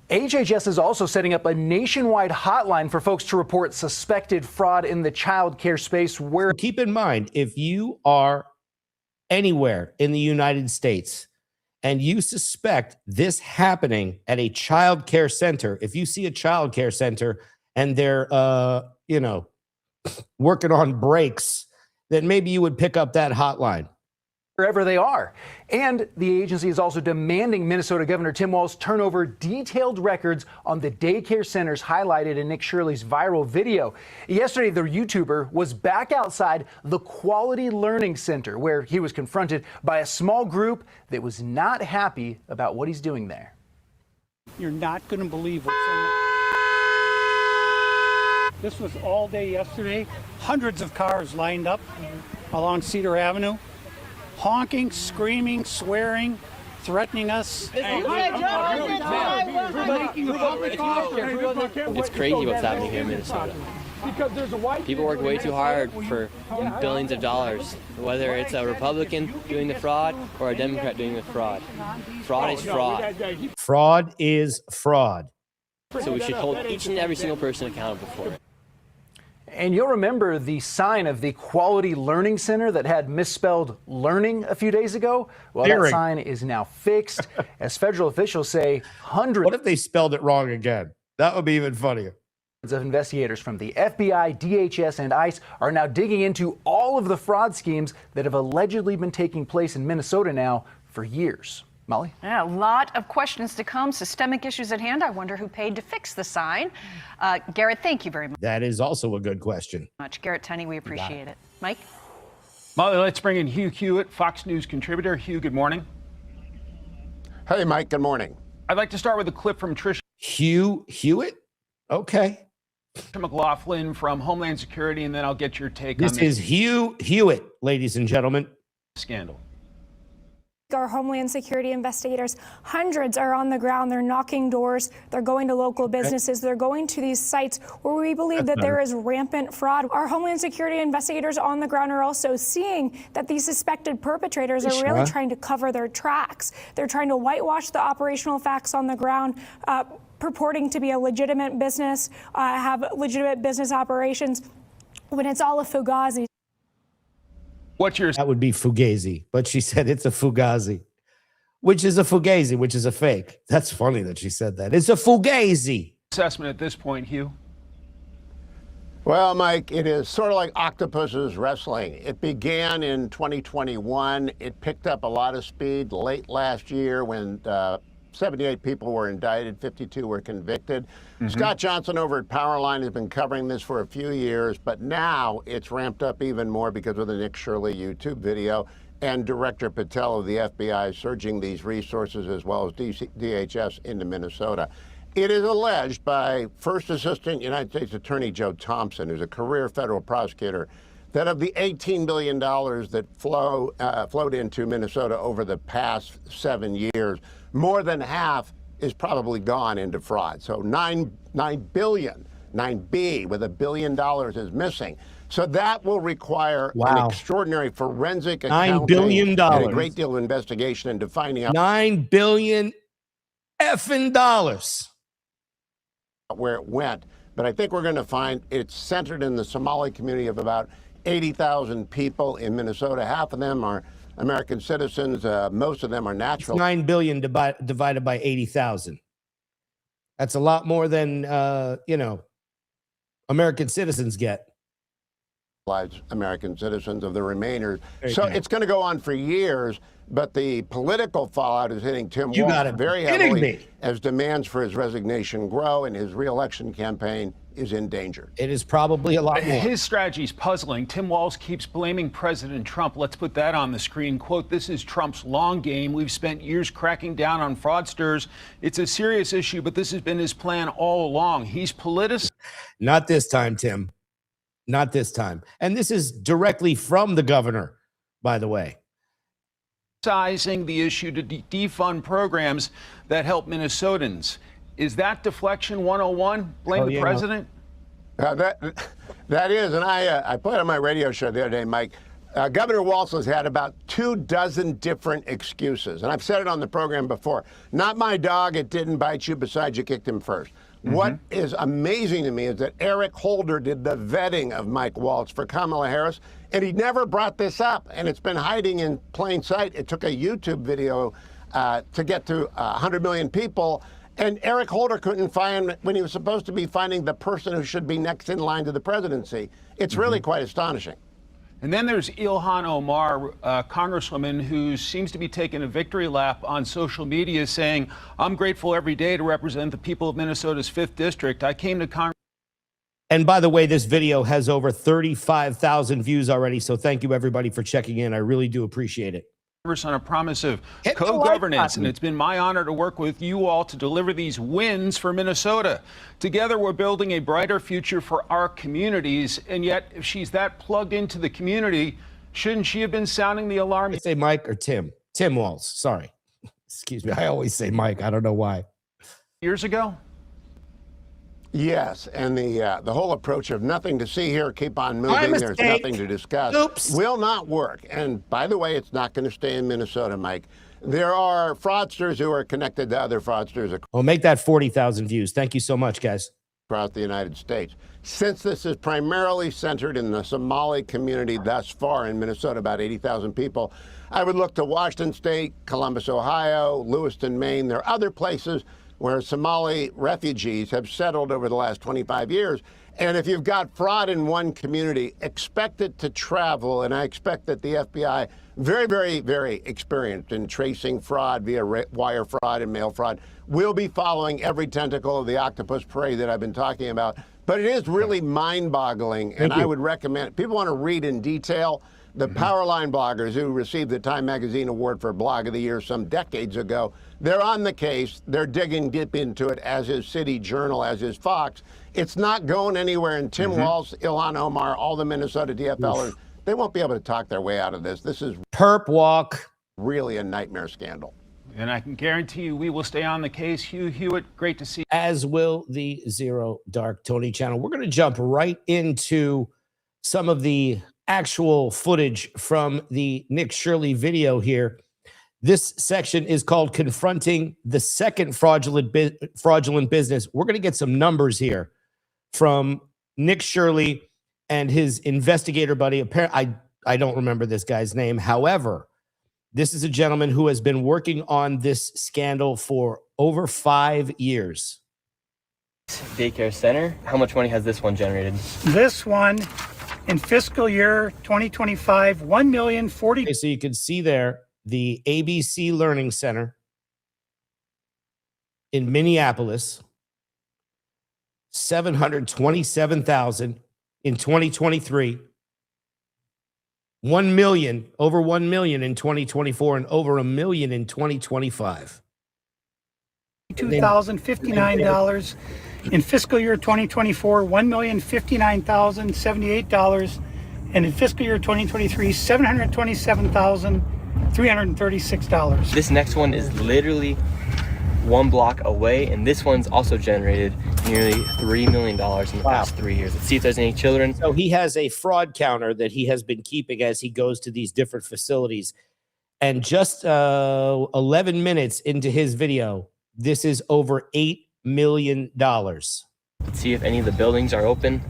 HHS is also setting up a nationwide hotline for folks to report suspected fraud in the child care space. Where keep in mind, if you are anywhere in the United States and you suspect this happening at a child care center, if you see a child care center and they're, working on breaks, then maybe you would pick up that hotline. Wherever they are. And the agency is also demanding Minnesota Governor Tim Walz turn over detailed records on the daycare centers highlighted in Nick Shirley's viral video. Yesterday, the YouTuber was back outside the Quality Learning Center, where he was confronted by a small group that was not happy about what he's doing there. You're not going to believe what's in it. This was all day yesterday. Hundreds of cars lined up along Cedar Avenue, honking, screaming, swearing, threatening us. It's crazy what's happening here in Minnesota. People work way too hard for billions of dollars, whether it's a Republican doing the fraud or a Democrat doing the fraud. Fraud is fraud. Fraud is fraud. So we should hold each and every single person accountable for it. And you'll remember the sign of the Quality Learning Center that had misspelled learning a few days ago? Well, that sign is now fixed, as federal officials say hundreds. What if they spelled it wrong again? That would be even funnier. Of investigators from the FBI, DHS, and ICE are now digging into all of the fraud schemes that have allegedly been taking place in Minnesota now for years. Molly? Yeah, a lot of questions to come, systemic issues at hand. I wonder who paid to fix the sign. Garrett, thank you very much. That is also a good question. Garrett Tenney, we appreciate it. Mike? Molly, let's bring in Hugh Hewitt, Fox News contributor. Hugh, good morning. Hey, Mike, good morning. I'd like to start with a clip from Tricia Hugh Hewitt? Okay. McLaughlin from Homeland Security, and then I'll get your take on this. This is Hugh Hewitt, ladies and gentlemen. Scandal. Our Homeland Security investigators, hundreds are on the ground. They're knocking doors. They're going to local businesses. They're going to these sites where we believe that there is rampant fraud. Our Homeland Security investigators on the ground are also seeing that these suspected perpetrators are really trying to cover their tracks. They're trying to whitewash the operational facts on the ground, purporting to be a legitimate business, have legitimate business operations, when it's all a fugazi. That would be fugazi, but she said it's a fugazi, which is a fugazi, which is a fake. That's funny that she said that. It's a fugazi. Assessment at this point, Hugh? Well, Mike, it is sort of like octopuses wrestling. It began in 2021. It picked up a lot of speed late last year when 78 people were indicted, 52 were convicted. Scott Johnson over at Powerline has been covering this for a few years, but now it's ramped up even more because of the Nick Shirley YouTube video and Director Patel of the FBI surging these resources as well as DHS into Minnesota. It is alleged by First Assistant United States Attorney Joe Thompson, who's a career federal prosecutor, that of the $18 billion that flowed into Minnesota over the past 7 years, more than half is probably gone into fraud. So $9 billion, 9B with $1 billion is missing. So that will require an extraordinary forensic accounting $9 billion. And a great deal of investigation into finding out $9 billion effing dollars where it went. But I think we're going to find it's centered in the Somali community of about 80,000 people in Minnesota. Half of them are American citizens. Most of them are natural. 9 billion divided by 80,000. That's a lot more than, American citizens get. American citizens of the remainers. So it's going to go on for years, but the political fallout is hitting Tim Walz very heavily as demands for his resignation grow and his reelection campaign is in danger. It is probably a lot more. His strategy is puzzling. Tim Walz keeps blaming President Trump. Let's put that on the screen. Quote, "This is Trump's long game. We've spent years cracking down on fraudsters. It's a serious issue, but this has been his plan all along. He's politicized." Not this time, Tim. Not this time. And this is directly from the governor, by the way. Sizing the issue to defund programs that help Minnesotans. Is that deflection 101? Blame the president? That is, and I put on my radio show the other day, Mike. Governor Walz has had about 24 different excuses, and I've said it on the program before. Not my dog, it didn't bite you, besides you kicked him first. What is amazing to me is that Eric Holder did the vetting of Mike Walz for Kamala Harris, and he never brought this up, and it's been hiding in plain sight. It took a YouTube video to get to 100 million people, and Eric Holder couldn't find, when he was supposed to be finding the person who should be next in line to the presidency. It's really quite astonishing. And then there's Ilhan Omar, Congresswoman, who seems to be taking a victory lap on social media, saying, I'm grateful every day to represent the people of Minnesota's 5th District. I came to Congress. And by the way, this video has over 35,000 views already. So thank you, everybody, for checking in. I really do appreciate it. On a promise of co-governance, and it's been my honor to work with you all to deliver these wins for Minnesota. Together, we're building a brighter future for our communities, and yet, if she's that plugged into the community, shouldn't she have been sounding the alarm? Say Mike or Tim? Tim Walz, sorry. Excuse me, I always say Mike, I don't know why. Years ago? Yes, and the whole approach of nothing to see here, keep on moving, there's nothing to discuss, will not work. And by the way, it's not going to stay in Minnesota, Mike. There are fraudsters who are connected to other fraudsters. Well, make that 40,000 views. Thank you so much, guys. Across the United States. Since this is primarily centered in the Somali community thus far in Minnesota, about 80,000 people, I would look to Washington State, Columbus, Ohio, Lewiston, Maine. There are other places where Somali refugees have settled over the last 25 years. And if you've got fraud in one community, expect it to travel. And I expect that the FBI, very, very, very experienced in tracing fraud via wire fraud and mail fraud, will be following every tentacle of the octopus parade that I've been talking about. But it is really mind-boggling, and I would recommend, people want to read in detail, the Powerline bloggers who received the Time Magazine Award for Blog of the Year some decades ago, they're on the case. They're digging deep into it, as is City Journal, as is Fox. It's not going anywhere. And Tim Walz, Ilhan Omar, all the Minnesota DFLers, they won't be able to talk their way out of this. This is perp walk. Really a nightmare scandal. And I can guarantee you we will stay on the case. Hugh Hewitt, great to see you. As will the Zero Dark Tony channel. We're going to jump right into some of the actual footage from the Nick Shirley video here. This section is called Confronting the Second Fraudulent Business. We're going to get some numbers here from Nick Shirley and his investigator buddy. Apparently, I don't remember this guy's name. However, this is a gentleman who has been working on this scandal for over 5 years. Daycare center. How much money has this one generated? This one in fiscal year 2025, $1,040,000. Okay, so you can see there the ABC Learning Center in Minneapolis, $727,000 in 2023, $1 million, over $1 million in 2024, and over $1 million in 2025. $2,059 in fiscal year 2024, $1,059,078, and in fiscal year 2023, $727,336. This next one is literally one block away, and this one's also generated nearly $3 million in the past 3 years. Let's see if there's any children. So he has a fraud counter that he has been keeping as he goes to these different facilities. And just 11 minutes into his video, this is over $8 million. Let's see if any of the buildings are open.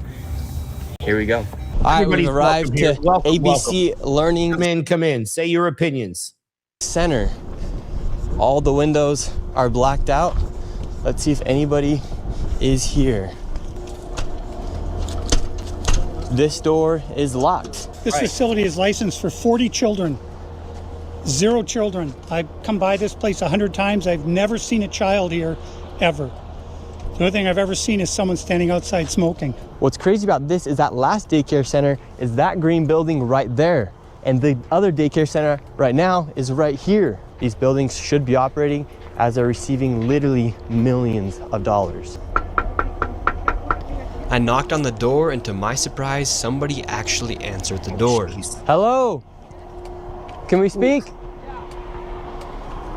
Here we go. All right, we've arrived to ABC Learning. Come in. Say your opinions. Center. All the windows are blacked out. Let's see if anybody is here. This door is locked. This facility is licensed for 40 children. 0 children. I've come by this place 100 times. I've never seen a child here, ever. The only thing I've ever seen is someone standing outside smoking. What's crazy about this is that last daycare center is that green building right there. And the other daycare center right now is right here. These buildings should be operating as they're receiving literally millions of dollars. I knocked on the door, and to my surprise, somebody actually answered the door. Hello? Can we speak?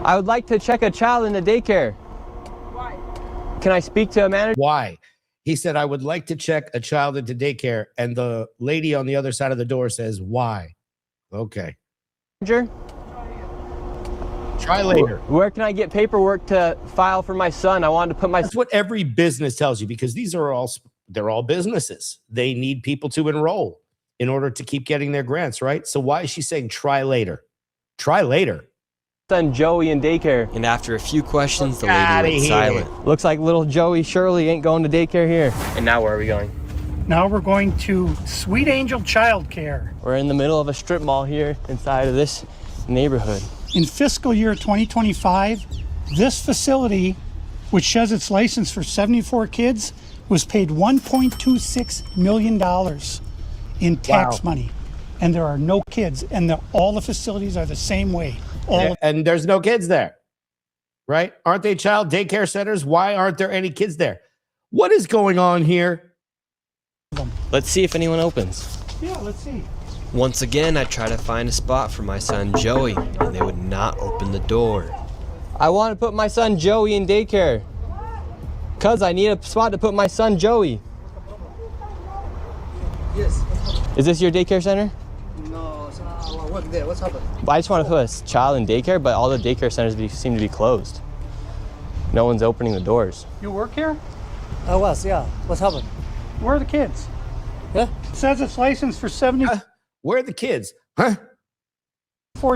I would like to check a child in the daycare. Why? Can I speak to a manager? Why? He said, I would like to check a child into daycare. And the lady on the other side of the door says, why? Okay. Try later. Where can I get paperwork to file for my son? I wanted to put my... That's what every business tells you, because these are they're all businesses. They need people to enroll in order to keep getting their grants, right? So why is she saying try later? Try later. Son Joey in daycare. And after a few questions, the lady went silent. Looks like little Joey Shirley ain't going to daycare here. And now where are we going? Now we're going to Sweet Angel Childcare. We're in the middle of a strip mall here inside of this neighborhood. In fiscal year 2025, this facility, which says it's licensed for 74 kids, was paid $1.26 million in tax money. And there are no kids, and all the facilities are the same way. And there's no kids there, right? Aren't they child daycare centers? Why aren't there any kids there? What is going on here? Let's see if anyone opens. Yeah, let's see. Once again, I try to find a spot for my son Joey, and they would not open the door. I want to put my son Joey in daycare. Cuz I need a spot to put my son Joey. Yes. Is this your daycare center? No, I work there. What's happened? I just want to put a child in daycare, but all the daycare centers seem to be closed. No one's opening the doors. You work here? I was, yeah. What's happened? Where are the kids? Yeah. It says it's licensed for 74 Where are the kids? Huh?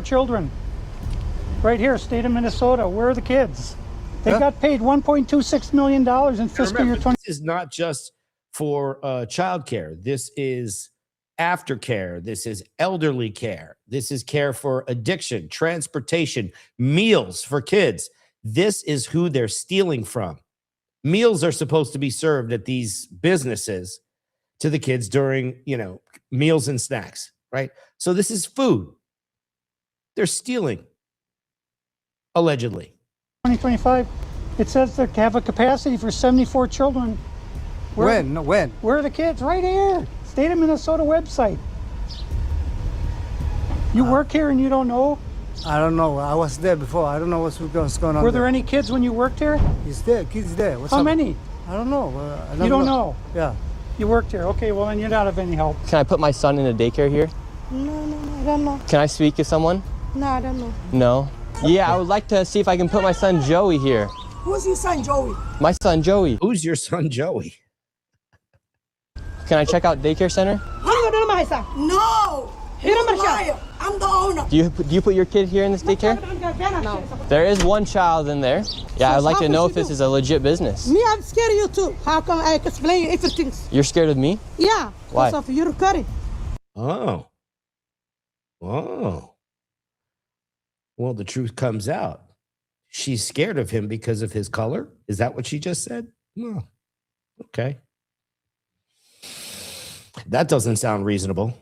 children. Right here, state of Minnesota. Where are the kids? They got paid $1.26 million in fiscal year 20. This is not just for child care. This is aftercare. This is elderly care. This is care for addiction, transportation, meals for kids. This is who they're stealing from. Meals are supposed to be served at these businesses to the kids during, meals and snacks, right? So this is food. They're stealing, allegedly. 2025, it says they have a capacity for 74 children. When? Where are the kids? Right here. State of Minnesota website. You work here and you don't know? I don't know. I was there before. I don't know what's going on. Were there any kids when you worked here? He's there. Kids there. How many? I don't know. You don't know? Yeah. You worked here. Okay, well, then you're not of any help. Can I put my son in a daycare here? No, I don't know. Can I speak to someone? No, I don't know. No? Yeah, I would like to see if I can put my son Joey here. Who's your son, Joey? My son Joey. Who's your son Joey? Can I check out daycare center? No! You're a liar. I'm the owner. Do you put your kid here in this daycare? No. There is one child in there. Yeah, I'd like to know if this is a legit business. Me, I'm scared of you too. How come I explain everything? You're scared of me? Yeah. Why? Because of your curry. Oh. Well, the truth comes out. She's scared of him because of his color? Is that what she just said? No. Okay. That doesn't sound reasonable.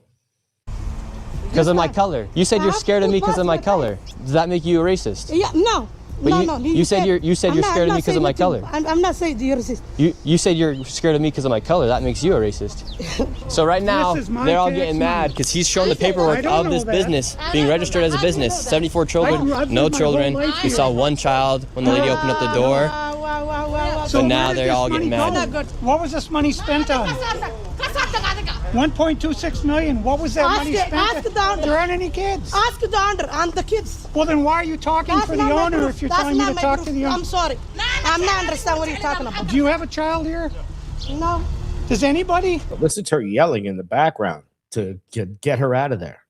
Because of my color. You said you're scared of me because of my color. Does that make you a racist? Yeah, no. But you said you're scared of me because of my color. I'm not saying you're racist. You said you're scared of me because of my color. That makes you a racist. So right now, they're all getting mad because he's shown the paperwork of this business being registered as a business. 74 children, no children. We saw one child when the lady opened up the door. But now they're all getting mad. What was this money spent on? $1.26 million. What was that money spent on? There aren't any kids. Ask the owner and the kids. Well, then why are you talking for the owner if you're telling me to talk to the owner? I'm sorry. I'm not understand what you're talking about. Do you have a child here? No. Does anybody? Listen to her yelling in the background to get her out of there.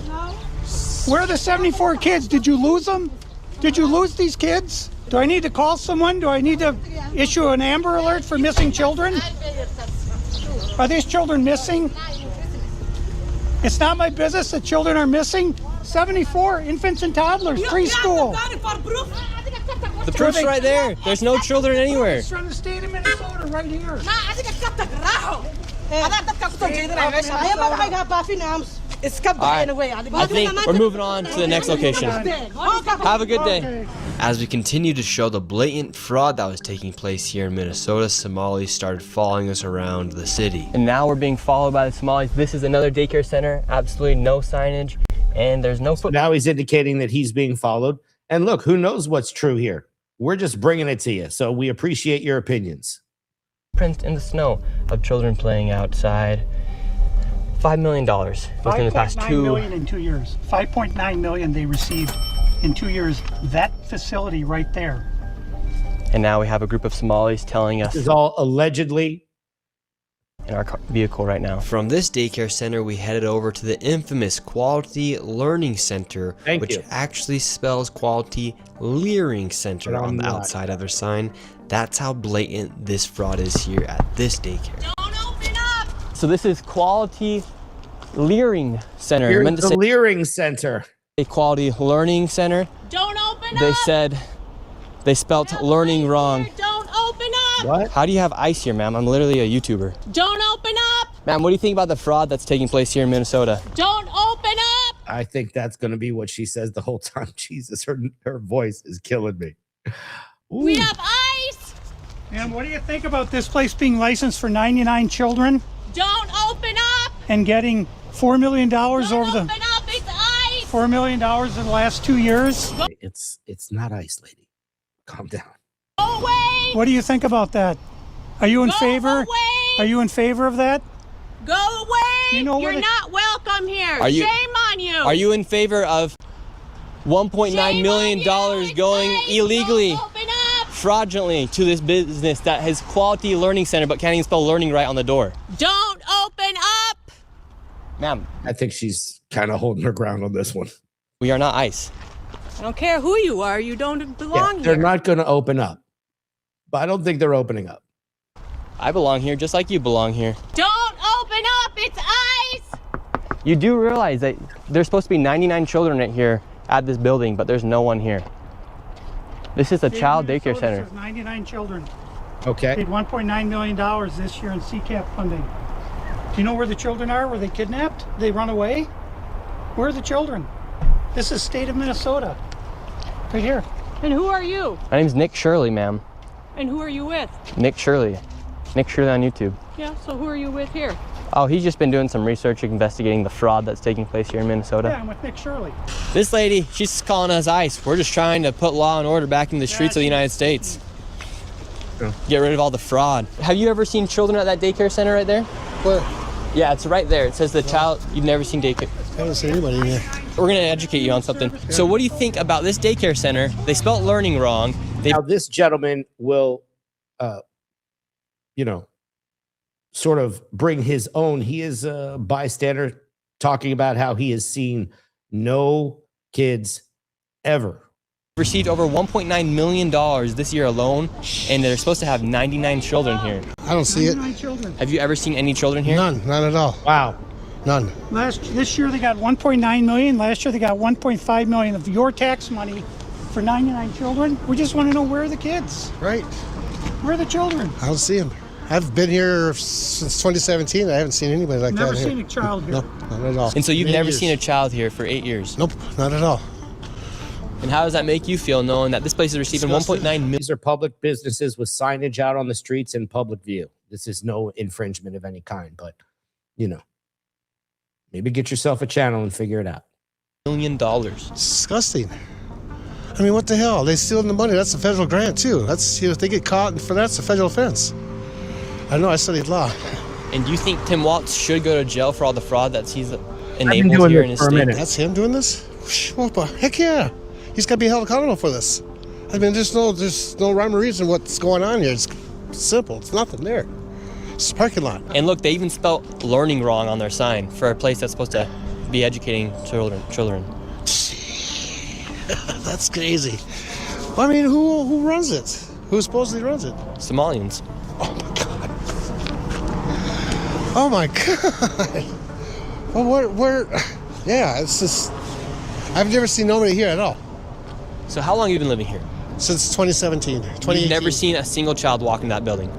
No. Where are the 74 kids? Did you lose them? Did you lose these kids? Do I need to call someone? Do I need to issue an Amber Alert for missing children? Are these children missing? It's not my business that children are missing. 74 infants and toddlers, preschool. The proof's right there. There's no children anywhere. It's from the state of Minnesota right here. I think we're moving on to the next location. Have a good day. As we continue to show the blatant fraud that was taking place here in Minnesota, Somalis started following us around the city. And now we're being followed by the Somalis. This is another daycare center, absolutely no signage, and there's no foot. Now he's indicating that he's being followed. And look, who knows what's true here? We're just bringing it to you, so we appreciate your opinions. Prints in the snow of children playing outside. $5 million within the past 5.9 million in 2 years. 5.9 million they received in 2 years. That facility right there. And now we have a group of Somalis telling us this is all allegedly in our vehicle right now. From this daycare center, we headed over to the infamous Quality Learning Center, which actually spells Quality Leering Center on the outside of their sign. That's how blatant this fraud is here at this daycare. So this is Quality Leering Center. Here's the Leering Center. A Quality Learning Center. Don't open up. They said they spelt learning wrong. Don't open up. What? How do you have ice here, ma'am? I'm literally a YouTuber. Don't open up. Ma'am, what do you think about the fraud that's taking place here in Minnesota? Don't open up. I think that's going to be what she says the whole time. Jesus, her voice is killing me. Ooh. We have ice. And what do you think about this place being licensed for 99 children? Don't open up. And getting $4 million over the Open up. It's ice. $4 million in the last 2 years. It's not ice, lady. Calm down. Go away. What do you think about that? Are you in favor? Away. Are you in favor of that? Go away. You know You're not welcome here. Shame on you. Are you in favor of $1.9 million going illegally, fraudulently to this business that has Quality Learning Center but can't even spell learning right on the door? Don't open up. Ma'am. I think she's kind of holding her ground on this one. We are not ICE. I don't care who you are. You don't belong They're here. not going to open up. But I don't think they're opening up. I belong here just like you belong here. Don't open up. It's ice. You do realize that there's supposed to be 99 children right here at this building, but there's no one here. This is a child daycare center. Says 99 children. Okay. Paid $1.9 million this year in CCAP funding. Do you know where the children are? Were they kidnapped? They run away? Where are the children? This is state of Minnesota. Right here. And who are you? My name's Nick Shirley, ma'am. And who are you with? Nick Shirley. Nick Shirley on YouTube. Yeah, so who are you with here? Oh, he's just been doing some research investigating the fraud that's taking place here in Minnesota. Yeah, I'm with Nick Shirley. This lady, she's calling us ICE. We're just trying to put law and order back in the streets of the United States. Get rid of all the fraud. Have you ever seen children at that daycare center right there? Where? Yeah, it's right there. It says the child, you've never seen daycare. I haven't seen anybody in there. We're gonna educate you on something. So what do you think about this daycare center? They spelled learning wrong. Now this gentleman will, sort of bring his own. He is a bystander talking about how he has seen no kids ever. Received over $1.9 million this year alone, and they're supposed to have 99 children here. I don't see it. 99 children. Have you ever seen any children here? None at all. Wow. None. This year they got 1.9 million. Last year they got 1.5 million of your tax money for 99 children. We just want to know where are the kids? Right. Where are the children? I don't see them. I've been here since 2017. I haven't seen anybody like Never that here. seen a child here. No, not at all. And so you've 8 never years. seen a child here for 8 years? Nope, not at all. And how does that make you feel knowing that this place is receiving 1.9 million? These are public businesses with signage out on the streets in public view. This is no infringement of any kind, but, maybe get yourself a channel and figure it out. $1 million. It's disgusting. I mean, what the hell? They stealing the money. That's a federal grant, too. That's, if they get caught for that, it's a federal offense. I know, I studied law. And do you think Tim Walz should go to jail for all the fraud that he's enabled here in his state? That's him doing this? Well, heck yeah. He's got to be held accountable for this. I mean, there's no rhyme or reason what's going on here. It's simple. It's nothing there. It's a parking lot. And look, they even spelled learning wrong on their sign for a place that's supposed to be educating children. That's crazy. Well, I mean, who runs it? Who supposedly runs it? Somalians. Oh my God. Well, where? Yeah, it's just, I've never seen nobody here at all. So how long have you been living here? Since 2017, 2018. You've never seen a single child walk in that building?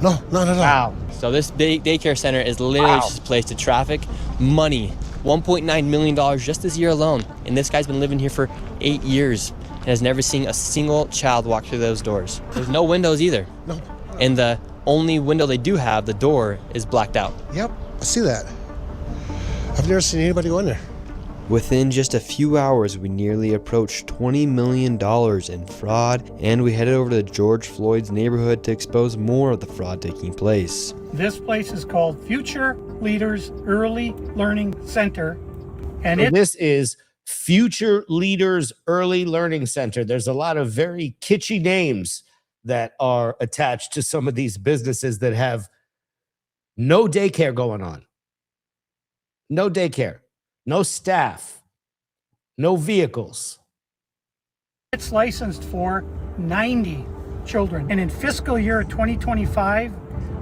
No, not at all. Wow. So this daycare center is literally just a place to traffic money $1.9 million just this year alone. And this guy's been living here for 8 years and has never seen a single child walk through those doors. There's no windows either. No. And the only window they do have, the door, is blacked out. Yep, I see that. I've never seen anybody go in there. Within just a few hours, we nearly approached $20 million in fraud, and we headed over to George Floyd's neighborhood to expose more of the fraud taking place. This place is called Future Leaders Early Learning Center. And so this is Future Leaders Early Learning Center. There's a lot of very kitschy names that are attached to some of these businesses that have no daycare going on. No daycare. No staff, no vehicles. It's licensed for 90 children. And in fiscal year 2025,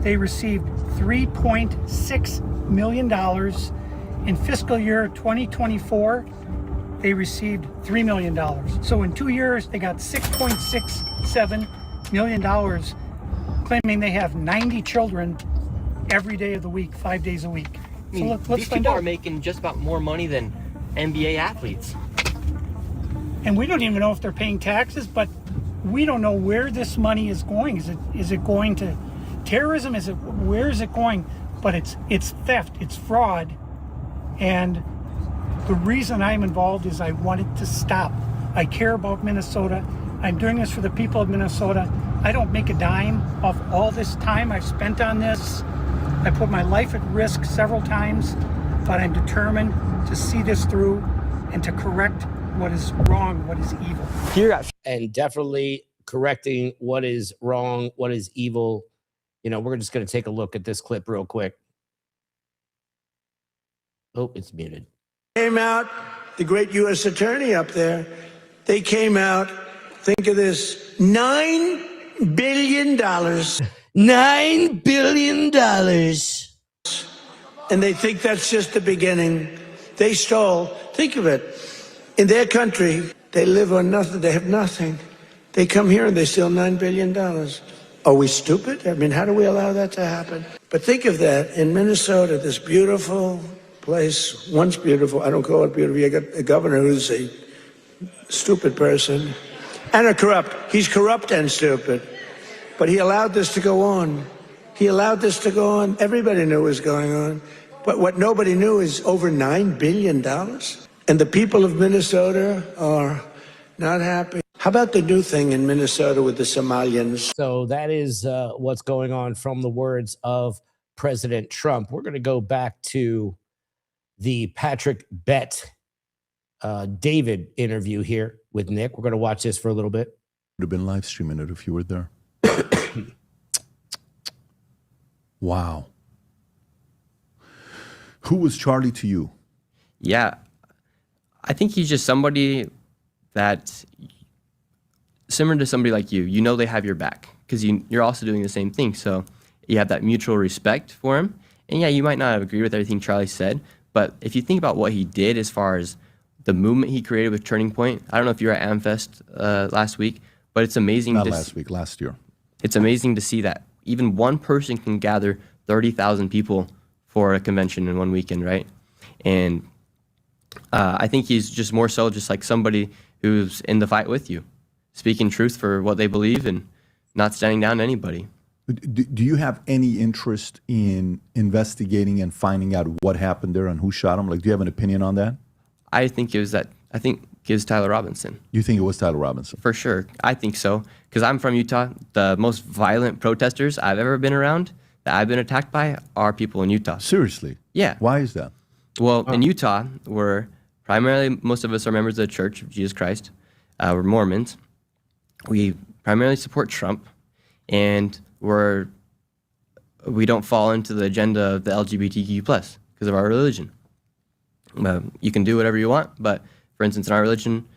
they received $3.6 million. In fiscal year 2024, they received $3 million. So in 2 years, they got $6.67 million, claiming they have 90 children every day of the week, 5 days a week. I mean, let's these find people out. are making just about more money than NBA athletes. And we don't even know if they're paying taxes, but we don't know where this money is going. Is it going to terrorism? Where is it going? But it's theft, it's fraud. And the reason I'm involved is I want it to stop. I care about Minnesota. I'm doing this for the people of Minnesota. I don't make a dime off all this time I've spent on this. I put my life at risk several times, but I'm determined to see this through and to correct what is wrong, what is evil. And definitely correcting what is wrong, what is evil. You know, we're just going to take a look at this clip real quick. Oh, it's muted. Came out, the great U.S. attorney up there, they came out, think of this, $9 billion. $9 billion. And they think that's just the beginning. They stole, think of it, in their country, they live on nothing, they have nothing. They come here and they steal $9 billion. Are we stupid? I mean, how do we allow that to happen? But think of that, in Minnesota, this beautiful place, once beautiful, I don't call it beautiful, you got a governor who's a stupid person, and a corrupt, he's corrupt and stupid. But he allowed this to go on. He allowed this to go on. Everybody knew what was going on. But what nobody knew is over $9 billion. And the people of Minnesota are not happy. How about the new thing in Minnesota with the Somalians? So that is what's going on from the words of President Trump. We're going to go back to the Patrick Bett David interview here with Nick. We're going to watch this for a little bit. Would have been live streaming it if you were there. Wow. Who was Charlie to you? Yeah, I think he's just somebody that, similar to somebody like you, you know they have your back because you're also doing the same thing. So you have that mutual respect for him. And yeah, you might not have agreed with everything Charlie said, but if you think about what he did as far as the movement he created with Turning Point, I don't know if you were at AmFest last week, but it's amazing. Not last week, last year. It's amazing to see that even one person can gather 30,000 people for a convention in one weekend, right? And I think he's just more so just like somebody who's in the fight with you, speaking truth for what they believe and not standing down to anybody. Do you have any interest in investigating and finding out what happened there and who shot him? Like, do you have an opinion on that? I think it was Tyler Robinson. You think it was Tyler Robinson? For sure. I think so. Because I'm from Utah. The most violent protesters I've ever been around that I've been attacked by are people in Utah. Seriously? Yeah. Why is that? Well, in Utah, most of us are members of the Church of Jesus Christ. We're Mormons. We primarily support Trump, and we don't fall into the agenda of the LGBTQ+ because of our religion. You can do whatever you want, but for instance, in our religion,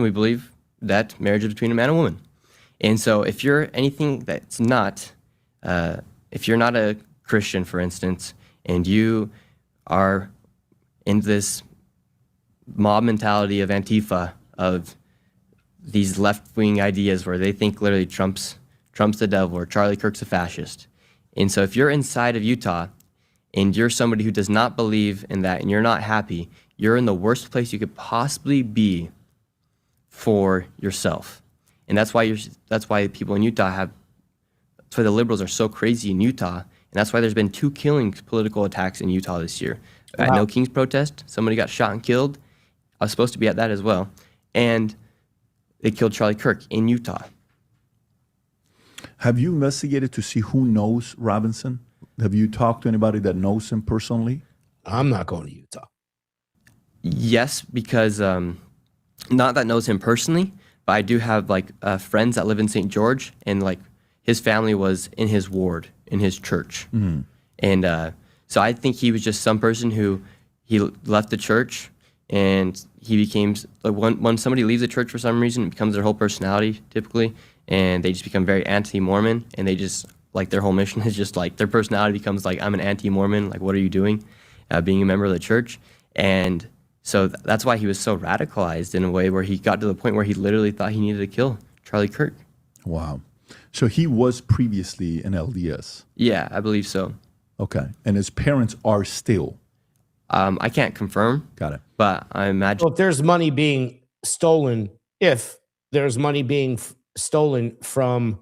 we believe that marriage is between a man and a woman. And so if you're anything that's not, if you're not a Christian, for instance, and you are in this mob mentality of Antifa, of these left-wing ideas where they think literally Trump's the devil or Charlie Kirk's a fascist. And so if you're inside of Utah and you're somebody who does not believe in that and you're not happy, you're in the worst place you could possibly be for yourself. And that's why people in Utah that's why the liberals are so crazy in Utah. And that's why there's been 2 political attacks in Utah this year. At No Kings protest, somebody got shot and killed. I was supposed to be at that as well. And they killed Charlie Kirk in Utah. Have you investigated to see who knows Robinson? Have you talked to anybody that knows him personally? I'm not going to Utah. Yes, because not that knows him personally, but I do have friends that live in St. George, and his family was in his ward, in his church. Mm. And so I think he was just some person who he left the church, and he became when somebody leaves the church for some reason, it becomes their whole personality typically, and they just become very anti-Mormon, and they just their whole mission is just their personality becomes I'm an anti-Mormon, what are you doing, being a member of the church. And so that's why he was so radicalized in a way where he got to the point where he literally thought he needed to kill Charlie Kirk. Wow. So he was previously an LDS? Yeah, I believe so. Okay. And his parents are still? I can't confirm. Got it. But I imagine... Well, if there's money being stolen from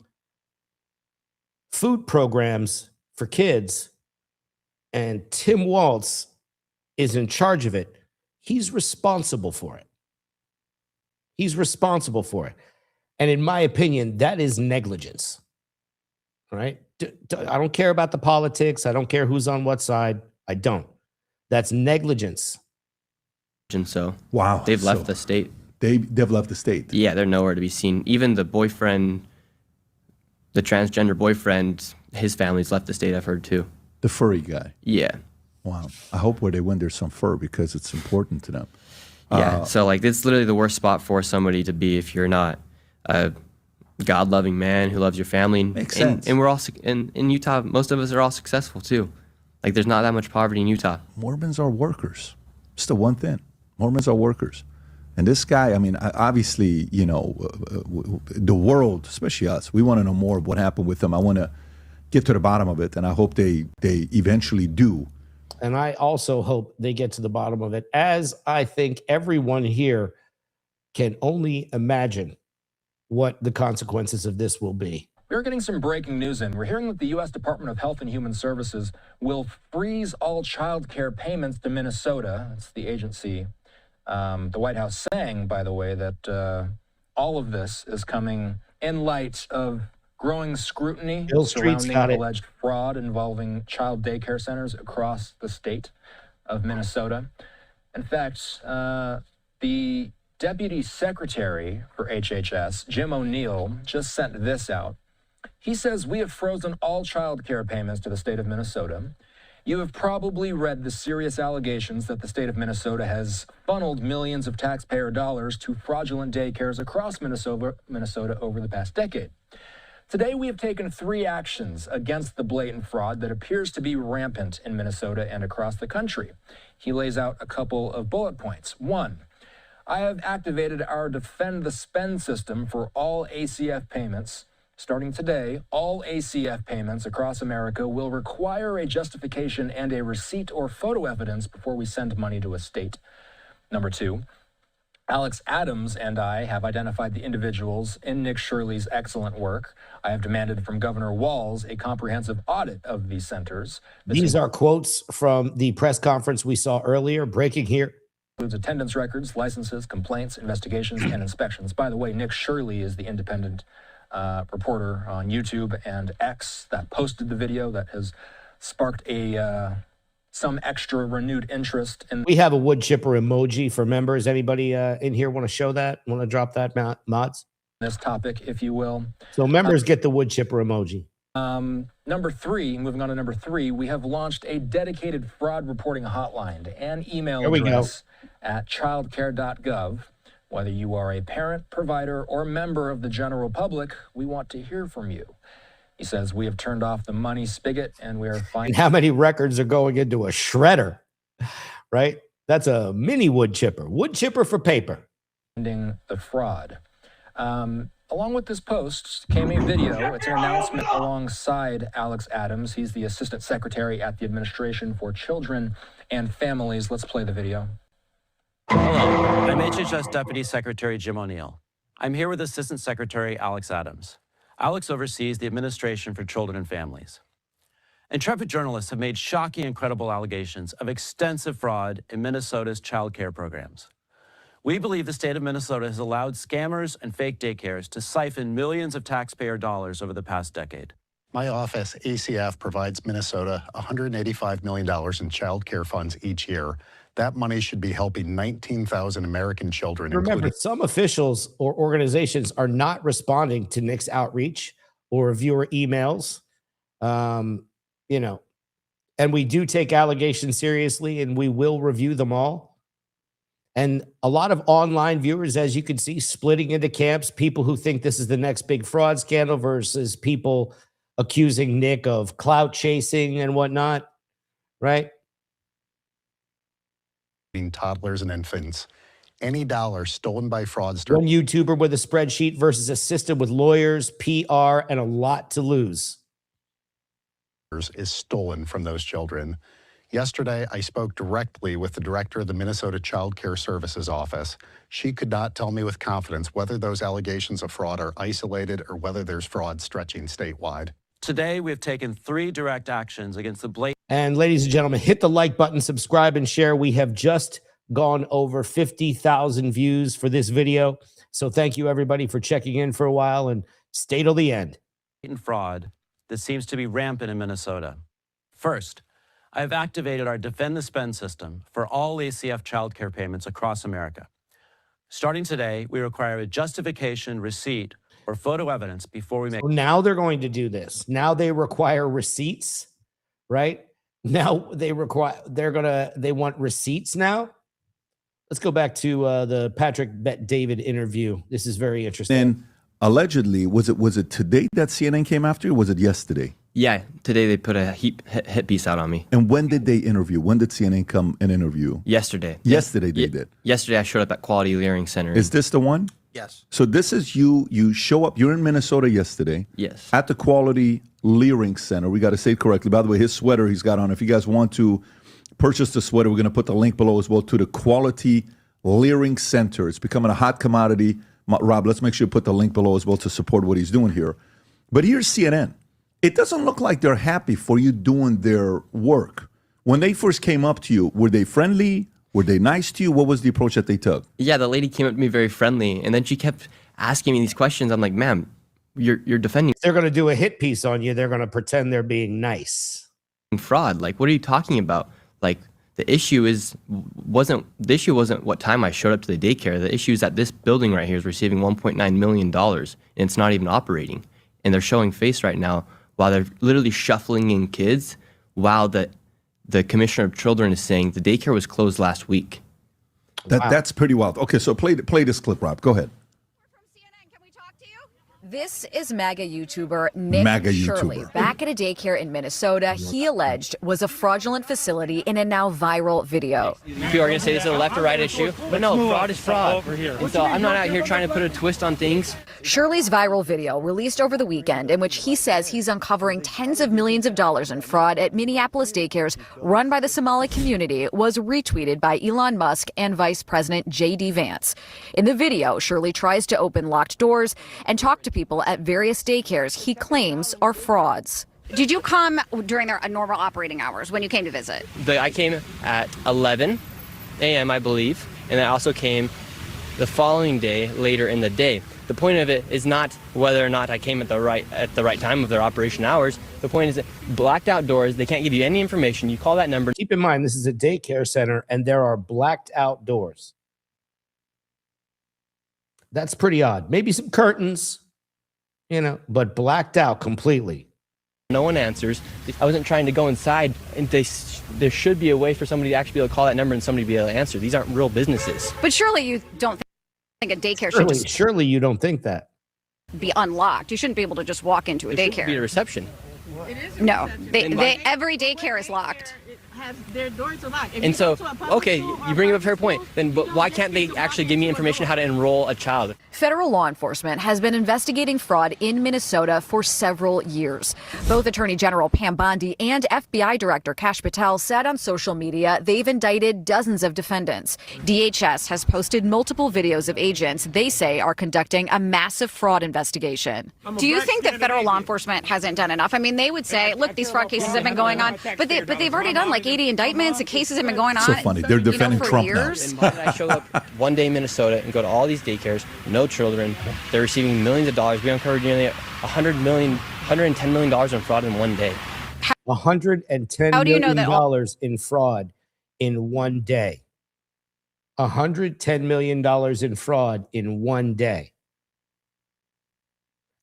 food programs for kids, and Tim Waltz is in charge of it, he's responsible for it. He's responsible for it. And in my opinion, that is negligence. Right? I don't care about the politics. I don't care who's on what side. I don't. That's negligence. And so wow, they've left the state. They've left the state. Yeah, they're nowhere to be seen. Even the boyfriend, the transgender boyfriend, his family's left the state, I've heard too. The furry guy. Yeah. Wow. I hope where they went there's some fur because it's important to them. Yeah. So it's literally the worst spot for somebody to be if you're not a God-loving man who loves your family. Makes sense. And we're all in Utah. Most of us are all successful too. There's not that much poverty in Utah. Mormons are workers. It's the one thing. Mormons are workers. And this guy, obviously, the world, especially us, we want to know more of what happened with him. I want to get to the bottom of it, and I hope they eventually do. And I also hope they get to the bottom of it, as I think everyone here can only imagine what the consequences of this will be. We're getting some breaking news in. We're hearing that the U.S. Department of Health and Human Services will freeze all child care payments to Minnesota. That's the agency. The White House saying, by the way, that all of this is coming in light of growing scrutiny surrounding alleged fraud involving child daycare centers across the state of Minnesota. In fact, the Deputy Secretary for HHS, Jim O'Neill, just sent this out. He says, "We have frozen all child care payments to the state of Minnesota. You have probably read the serious allegations that the state of Minnesota has funneled millions of taxpayer dollars to fraudulent daycares across Minnesota over the past decade. Today, we have taken 3 actions against the blatant fraud that appears to be rampant in Minnesota and across the country." He lays out a couple of bullet points. 1, I have activated our Defend the Spend system for all ACF payments. Starting today, all ACF payments across America will require a justification and a receipt or photo evidence before we send money to a state. Number 2, Alex Adams and I have identified the individuals in Nick Shirley's excellent work. I have demanded from Governor Walz a comprehensive audit of these centers. These are quotes from the press conference we saw earlier, breaking here. Includes attendance records, licenses, complaints, investigations, and inspections. By the way, Nick Shirley is the independent reporter on YouTube and X that posted the video that has sparked some extra renewed interest in. We have a wood chipper emoji for members. Anybody in here want to show that? Want to drop that, mods? This topic, if you will. So members get the wood chipper emoji. Number 3, moving on to number 3, we have launched a dedicated fraud reporting hotline and email address at childcare.gov. Whether you are a parent, provider, or member of the general public, we want to hear from you. He says, we have turned off the money spigot and we are finding... And how many records are going into a shredder, right? That's a mini wood chipper for paper. ...the fraud. Along with this post came a video. It's an announcement alongside Alex Adams. He's the Assistant Secretary at the Administration for Children and Families. Let's play the video. Hello, I'm HHS Deputy Secretary Jim O'Neill. I'm here with Assistant Secretary Alex Adams. Alex oversees the Administration for Children and Families. Intrepid journalists have made shocking and credible allegations of extensive fraud in Minnesota's child care programs. We believe the state of Minnesota has allowed scammers and fake daycares to siphon millions of taxpayer dollars over the past decade. My office, ACF, provides Minnesota $185 million in child care funds each year. That money should be helping 19,000 American children. Remember, some officials or organizations are not responding to Nick's outreach or viewer emails. You know, and we do take allegations seriously, and we will review them all. And a lot of online viewers, as you can see, splitting into camps, people who think this is the next big fraud scandal versus people accusing Nick of clout chasing and whatnot, right? Toddlers and infants. Any dollar stolen by fraudsters. One YouTuber with a spreadsheet versus a system with lawyers, PR, and a lot to lose. Is stolen from those children. Yesterday, I spoke directly with the director of the Minnesota Child Care Services Office. She could not tell me with confidence whether those allegations of fraud are isolated or whether there's fraud stretching statewide. Today, we have taken 3 direct actions against the blatant. And ladies and gentlemen, hit the like button, subscribe, and share. We have just gone over 50,000 views for this video. So thank you, everybody, for checking in for a while, and stay till the end. Fraud that seems to be rampant in Minnesota. First, I have activated our Defend the Spend system for all ACF child care payments across America. Starting today, we require a justification, receipt, or photo evidence before we make. So now they're going to do this. Now they require receipts, right? Now they want receipts now. Let's go back to the Patrick Bet-David interview. This is very interesting. And allegedly, was it today that CNN came after you, or was it yesterday? Yeah, today they put a hit piece out on me. And when did they interview? When did CNN come and interview? Yesterday. Yesterday they did. Yesterday I showed up at Quality Learing Center. Is this the one? Yes. So this is you. You show up. You're in Minnesota yesterday. Yes. At the Quality Learing Center. We got to say it correctly. By the way, his sweater he's got on. If you guys want to purchase the sweater, we're going to put the link below as well to the Quality Learing Center. It's becoming a hot commodity. Rob, let's make sure you put the link below as well to support what he's doing here. But here's CNN. It doesn't look like they're happy for you doing their work. When they first came up to you, were they friendly? Were they nice to you? What was the approach that they took? Yeah, the lady came up to me very friendly, and then she kept asking me these questions. I'm like, ma'am, you're defending. If they're going to do a hit piece on you, they're going to pretend they're being nice. Fraud. Like, what are you talking about? Like, the issue wasn't what time I showed up to the daycare. The issue is that this building right here is receiving $1.9 million, and it's not even operating. And they're showing face right now while they're literally shuffling in kids, while the Commissioner of Children is saying the daycare was closed last week. That's pretty wild. Okay, so play this clip, Rob. Go ahead. This is MAGA YouTuber Nick Shirley. Back at a daycare in Minnesota, he alleged was a fraudulent facility in a now viral video. People are going to say this is a left or right issue, but no, fraud is fraud. And so I'm not out here trying to put a twist on things. Shirley's viral video, released over the weekend, in which he says he's uncovering tens of millions of dollars in fraud at Minneapolis daycares run by the Somali community, was retweeted by Elon Musk and Vice President J.D. Vance. In the video, Shirley tries to open locked doors and talk to people at various daycares he claims are frauds. Did you come during their normal operating hours when you came to visit? I came at 11 a.m., I believe, and I also came the following day later in the day. The point of it is not whether or not I came at the right time of their operation hours. The point is that blacked out doors, they can't give you any information. You call that number. Keep in mind, this is a daycare center, and there are blacked out doors. That's pretty odd. Maybe some curtains, but blacked out completely. No one answers. I wasn't trying to go inside, and there should be a way for somebody to actually be able to call that number and somebody to be able to answer. These aren't real businesses. But surely you don't think a daycare should just surely you don't think that be unlocked. You shouldn't be able to just walk into a daycare. Be a reception. No, every daycare is locked. have their doors locked. And so, okay, you bring up a fair point. Then why can't they actually give me information how to enroll a child? Federal law enforcement has been investigating fraud in Minnesota for several years. Both Attorney General Pam Bondi and FBI Director Kash Patel said on social media they've indicted dozens of defendants. DHS has posted multiple videos of agents they say are conducting a massive fraud investigation. Do you think that federal law enforcement hasn't done enough? I mean, they would say, look, these fraud cases have been going on, but they've already done like 80 indictments. The cases have been going on. So funny. They're defending for Trump years. now. Why did I show up one day in Minnesota and go to all these daycares, no children, they're receiving millions of dollars. We uncovered nearly $110 million in fraud in one day. $110 million in fraud in one day. $110 million in fraud in one day.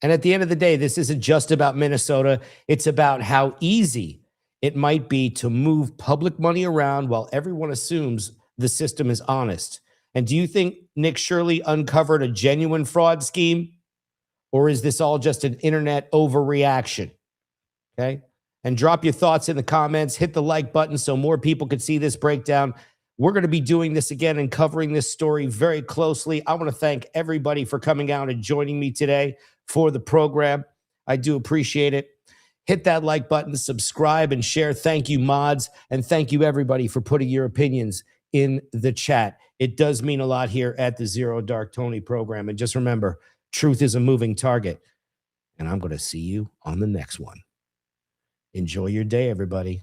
And at the end of the day, this isn't just about Minnesota. It's about how easy it might be to move public money around while everyone assumes the system is honest. And do you think Nick Shirley uncovered a genuine fraud scheme? Or is this all just an internet overreaction? Okay. And drop your thoughts in the comments. Hit the like button so more people can see this breakdown. We're going to be doing this again and covering this story very closely. I want to thank everybody for coming out and joining me today for the program. I do appreciate it. Hit that like button, subscribe, and share. Thank you, mods. And thank you, everybody, for putting your opinions in the chat. It does mean a lot here at the Zero Dark Tony program. And just remember, truth is a moving target. And I'm going to see you on the next one. Enjoy your day, everybody.